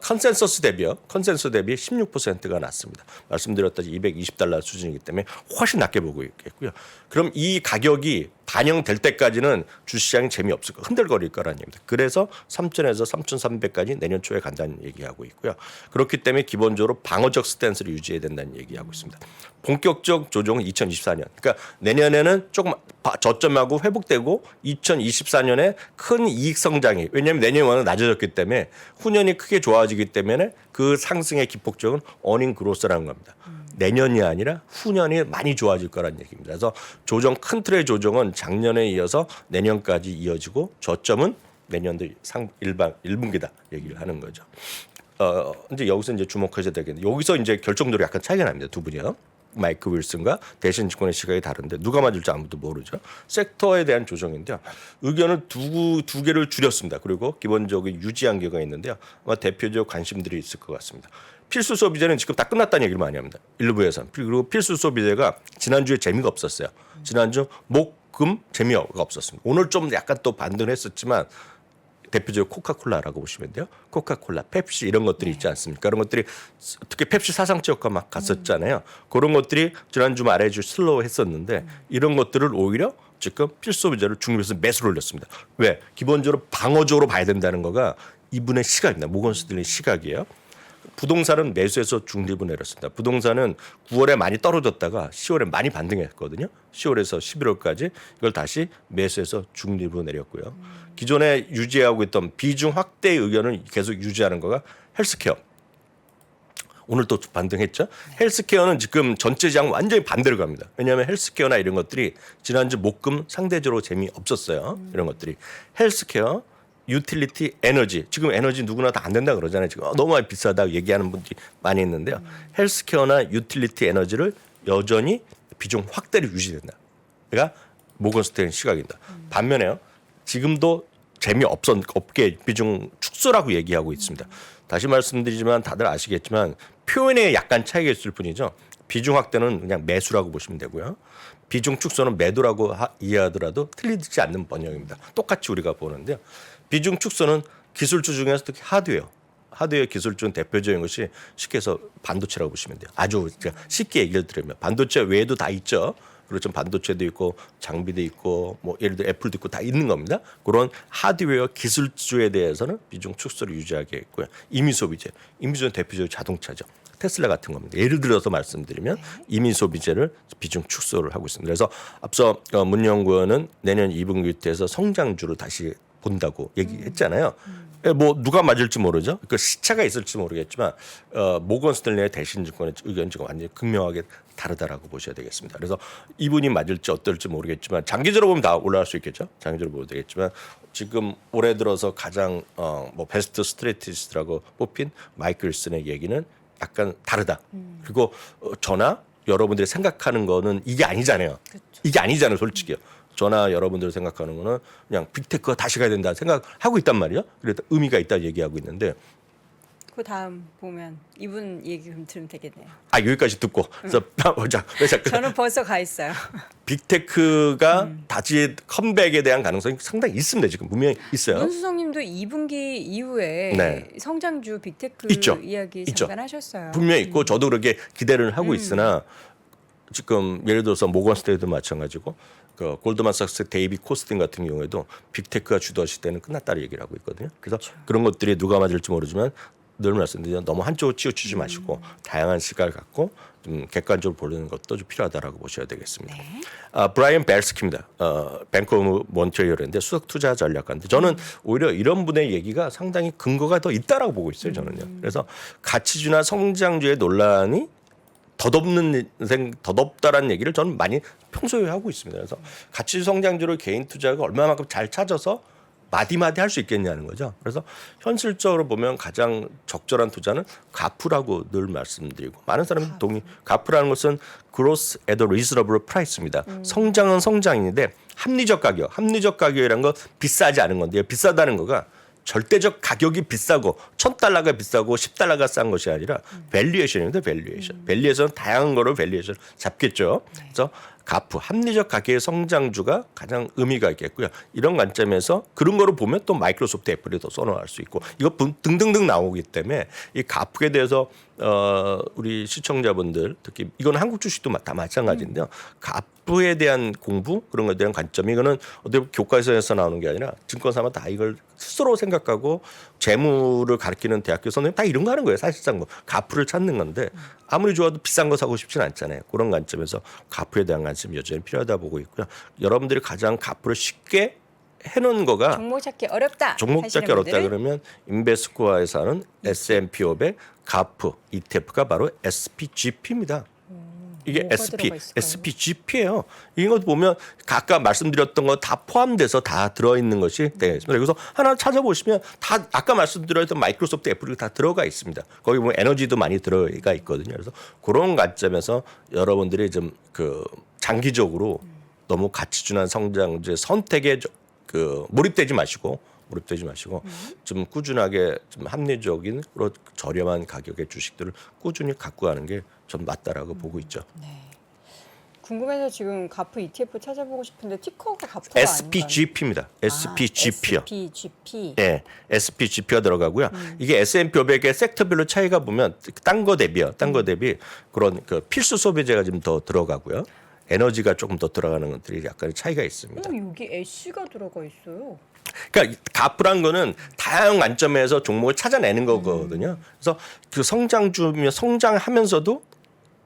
컨센서스 대비 16%가 났습니다. 말씀드렸다시피 $220 수준이기 때문에 훨씬 낮게 보고 있겠고요. 그럼 이 가격이 반영될 때까지는 주시장이 재미없을 거 흔들거릴 거라는 얘기입니다. 그래서 3,000에서 3,300까지 내년 초에 간다는 얘기하고 있고요. 그렇기 때문에 기본적으로 방어적 스탠스를 유지해야 된다는 얘기하고 있습니다. 본격적 조정은 2024년. 그러니까 내년에는 조금 저점하고 회복되고 2024년에 큰 이익 성장이 왜냐하면 내년이 워낙 낮아졌기 때문에 후년이 크게 좋아지기 때문에 그 상승의 기폭적은 어닝 그로스라는 겁니다. 내년이 아니라 후년이 많이 좋아질 거라는 얘기입니다. 그래서 조정 큰 틀의 조정은 작년에 이어서 내년까지 이어지고 저점은 내년도 1분기다 얘기를 하는 거죠. 이제 여기서 이제 주목하셔야 되겠는데 여기서 이제 결정적으로 약간 차이가 납니다. 두 분이요. 마이크 윌슨과 대신증권의 시각이 다른데 누가 맞을지 아무도 모르죠. 섹터에 대한 조정인데요. 의견을 두 개를 줄였습니다. 그리고 기본적으로 유지한 개가 있는데요. 아마 대표적 관심들이 있을 것 같습니다. 필수 소비재는 지금 다 끝났다는 얘기를 많이 합니다. 일부에서는. 그리고 필수 소비재가 지난주에 재미가 없었어요. 지난주 목, 금 재미가 없었습니다. 오늘 좀 약간 또 반등을 했었지만 대표적으로 코카콜라라고 보시면 돼요. 코카콜라, 펩시 이런 것들이 있지 않습니까? 그런 것들이 특히 펩시 사상지역과 막 갔었잖아요. 그런 것들이 지난주 말에 슬로우 했었는데 이런 것들을 오히려 지금 필수 소비재를 중립에서 매수를 올렸습니다. 왜? 기본적으로 방어적으로 봐야 된다는 거가 이분의 시각입니다. 모건 스탠리 시각이에요. 부동산은 매수해서 중립을 내렸습니다. 부동산은 9월에 많이 떨어졌다가 10월에 많이 반등했거든요. 10월에서 11월까지 이걸 다시 매수해서 중립으로 내렸고요. 기존에 유지하고 있던 비중 확대의 의견을 계속 유지하는 거가 헬스케어. 오늘 또 반등했죠. 헬스케어는 지금 전체 시장 완전히 반대로 갑니다. 왜냐하면 헬스케어나 이런 것들이 지난주 목금 상대적으로 재미없었어요. 이런 것들이. 헬스케어, 유틸리티, 에너지. 지금 에너지 누구나 다 안 된다 그러잖아요. 지금 너무 비싸다고 얘기하는 분들이 많이 있는데요. 헬스케어나 유틸리티 에너지를 여전히 비중 확대를 유지된다. 그러니까 모건 스탠리 시각입니다. 반면에요. 지금도 재미없게 비중 축소라고 얘기하고 있습니다. 다시 말씀드리지만 다들 아시겠지만 표현에 약간 차이가 있을 뿐이죠. 비중 확대는 그냥 매수라고 보시면 되고요. 비중 축소는 매도라고 이해하더라도 틀리지 않는 번역입니다. 똑같이 우리가 보는데요. 비중 축소는 기술주 중에서 특히 하드웨어 기술주는 대표적인 것이 쉽게 해서 반도체라고 보시면 돼요. 아주 쉽게 얘기를 드리면 반도체 외에도 다 있죠. 그렇죠. 반도체도 있고 장비도 있고 뭐 예를 들어 애플도 있고 다 있는 겁니다. 그런 하드웨어 기술주에 대해서는 비중 축소를 유지하게 했고요. 임의소비재는 대표적으로 자동차죠. 테슬라 같은 겁니다. 예를 들어서 말씀드리면 임의소비재를 비중 축소를 하고 있습니다. 그래서 앞서 문연구원은 내년 2분기 때에서 성장주를 다시 본다고 얘기했잖아요. 뭐 누가 맞을지 모르죠. 그 시차가 있을지 모르겠지만 모건 스탠리의 대신증권의 의견은 지금 완전히 극명하게 다르다라고 보셔야 되겠습니다. 그래서 이분이 맞을지 어떨지 모르겠지만 장기적으로 보면 다 올라갈 수 있겠죠. 장기적으로 보면 되겠지만 지금 올해 들어서 가장 뭐 베스트 스트래티스트라고 뽑힌 마이클 윌슨의 얘기는 약간 다르다. 그리고 저나 여러분들이 생각하는 거는 이게 아니잖아요. 그렇죠. 이게 아니잖아요, 솔직히요. 저나 여러분들이 생각하는 거는 그냥 빅테크가 다시 가야 된다 생각하고 있단 말이에요. 그래서 의미가 있다 얘기하고 있는데 그 다음 보면 이분 얘기 좀 들으면 되겠네요. 여기까지 듣고 그래서 저는 벌써 가 있어요. 빅테크가 다시 컴백에 대한 가능성이 상당히 있습니다. 지금 분명히 있어요. 문수성님도 2분기 이후에 네. 성장주 빅테크 있죠. 이야기 있죠. 잠깐 하셨어요. 분명히 있고 저도 그렇게 기대를 하고 있으나 지금 예를 들어서 모건 스탠리도 마찬가지고 그 골드만삭스 데이비 코스팅 같은 경우에도 빅테크가 주도할 시대는 끝났다는 얘기를 하고 있거든요. 그래서 그런 것들이 누가 맞을지 모르지만 늘 말씀드리면 너무 한쪽으로 치우치지 마시고 다양한 시각을 갖고 좀 객관적으로 보는 것도 좀 필요하다라고 보셔야 되겠습니다. 브라이언 벨스키입니다. 뱅크 오브 몬트리올인데 수석 투자 전략가인데 저는 오히려 이런 분의 얘기가 상당히 근거가 더 있다라고 보고 있어요. 저는요. 그래서 가치주나 성장주의 논란이 덧없다라는 얘기를 저는 많이 평소에 하고 있습니다. 그래서 가치 성장주를 개인 투자가 얼마만큼 잘 찾아서 마디마디 할 수 있겠냐는 거죠. 그래서 현실적으로 보면 가장 적절한 투자는 가프라고 늘 말씀드리고 많은 사람들이 가프라는 것은 Growth at a Reasonable Price입니다. 성장은 성장인데 합리적 가격이라는 건 비싸지 않은 건데요. 비싸다는 거가 절대적 가격이 비싸고 $1,000가 비싸고 $10가 싼 것이 아니라 밸류에이션입니다. 밸류에이션은 다양한 거로 밸류에이션 잡겠죠. 그래서 가프 합리적 가격의 성장주가 가장 의미가 있겠고요. 이런 관점에서 그런 거를 보면 또 마이크로소프트, 애플이 더 선호할 수 있고 이거 등등등 나오기 때문에 이 가프에 대해서 우리 시청자분들 특히 이건 한국 주식도 다 마찬가지인데요. 가프에 대한 공부 그런 것에 대한 관점 이거는 어떻게 교과서에서 나오는 게 아니라 증권사만 다 이걸 스스로 생각하고 재무를 가르치는 대학교 선생님 다 이런 거 하는 거예요. 사실상 뭐 가프를 찾는 건데 아무리 좋아도 비싼 거 사고 싶진 않잖아요. 그런 관점에서 가프에 대한 관심이 여전히 필요하다 보고 있고요. 여러분들이 가장 가프를 쉽게 해놓은 거가 종목 찾기 어렵다. 그러면 인베스코어에서 하는 S&P 500 가프 ETF가 바로 SPGP입니다. 이게 SPGP예요. 이거 보면 아까 말씀드렸던 거 다 포함돼서 다 들어있는 것이 되겠습니다. 그래서 하나 찾아보시면 다 아까 말씀드렸던 마이크로소프트, 애플이 다 들어가 있습니다. 거기 보면 에너지도 많이 들어가 있거든요. 그래서 그런 관점에서 여러분들이 좀 그 장기적으로 너무 가치준한 성장주의 선택에 몰입되지 마시고 좀 꾸준하게 좀 합리적인 저렴한 가격의 주식들을 꾸준히 갖고 가는 게 좀 맞다라고 보고 있죠. 네. 궁금해서 지금 가프 ETF 찾아보고 싶은데 티커가 가프가 SPGP입니다. SPGP요. SPGP. 네, SPGP가 들어가고요. 이게 S&P 500의 섹터별로 차이가 보면 딴 거 대비 그런 그 필수 소비재가 좀 더 들어가고요. 에너지가 조금 더 들어가는 것들이 약간 차이가 있습니다. 여기 애쉬가 들어가 있어요. 그러니까 가프란 거는 다양한 관점에서 종목을 찾아내는 거거든요. 그래서 그 성장주면 성장하면서도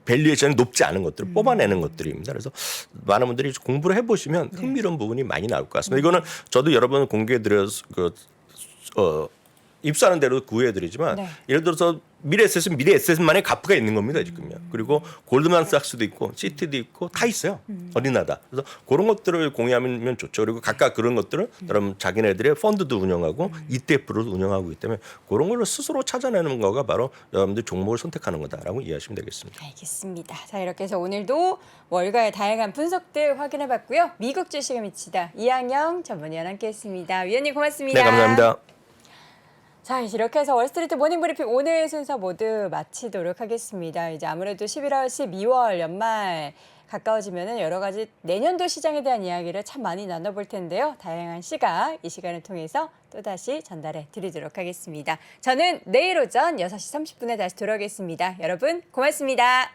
밸류에이션이 높지 않은 것들을 뽑아내는 것들입니다. 그래서 많은 분들이 공부를 해보시면 흥미로운 부분이 많이 나올 것 같습니다. 이거는 저도 여러분 공개해드려서 입수하는 대로 구해드리지만 예를 들어서 미래에셋만의 가프가 있는 겁니다 지금요. 그리고 골드만삭스도 있고 시티도 있고 다 있어요. 어린나다. 그래서 그런 것들을 공유하면 좋죠. 그리고 각각 그런 것들을 여러분 자기네들의 펀드도 운영하고 ETF를 운영하고 있기 때문에 그런 걸로 스스로 찾아내는 거가 바로 여러분들 종목을 선택하는 거다라고 이해하시면 되겠습니다. 알겠습니다. 자 이렇게 해서 오늘도 월가의 다양한 분석들 확인해봤고요. 미국 주식에 미치다 이항영 전문위원 함께했습니다. 위원님 고맙습니다. 네 감사합니다. 자, 이렇게 해서 월스트리트 모닝브리핑 오늘 순서 모두 마치도록 하겠습니다. 이제 아무래도 11월, 12월 연말 가까워지면은 여러 가지 내년도 시장에 대한 이야기를 참 많이 나눠볼 텐데요. 다양한 시각, 이 시간을 통해서 또다시 전달해 드리도록 하겠습니다. 저는 내일 오전 6시 30분에 다시 돌아오겠습니다. 여러분 고맙습니다.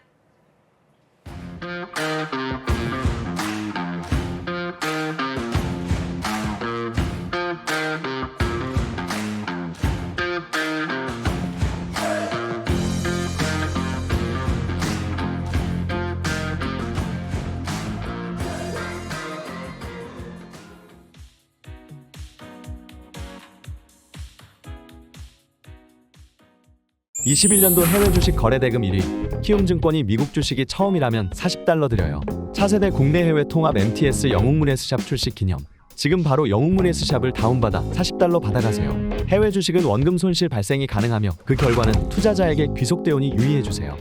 (21년도) 해외 주식 거래 대금 1위 키움증권이 미국 주식이 처음이라면 $40 드려요. 차세대 국내 해외 통합 MTS 영웅문 S샵 출시 기념. 지금 바로 영웅문 S샵을 다운받아 $40 받아가세요. 해외 주식은 원금 손실 발생이 가능하며 그 결과는 투자자에게 귀속되오니 유의해주세요.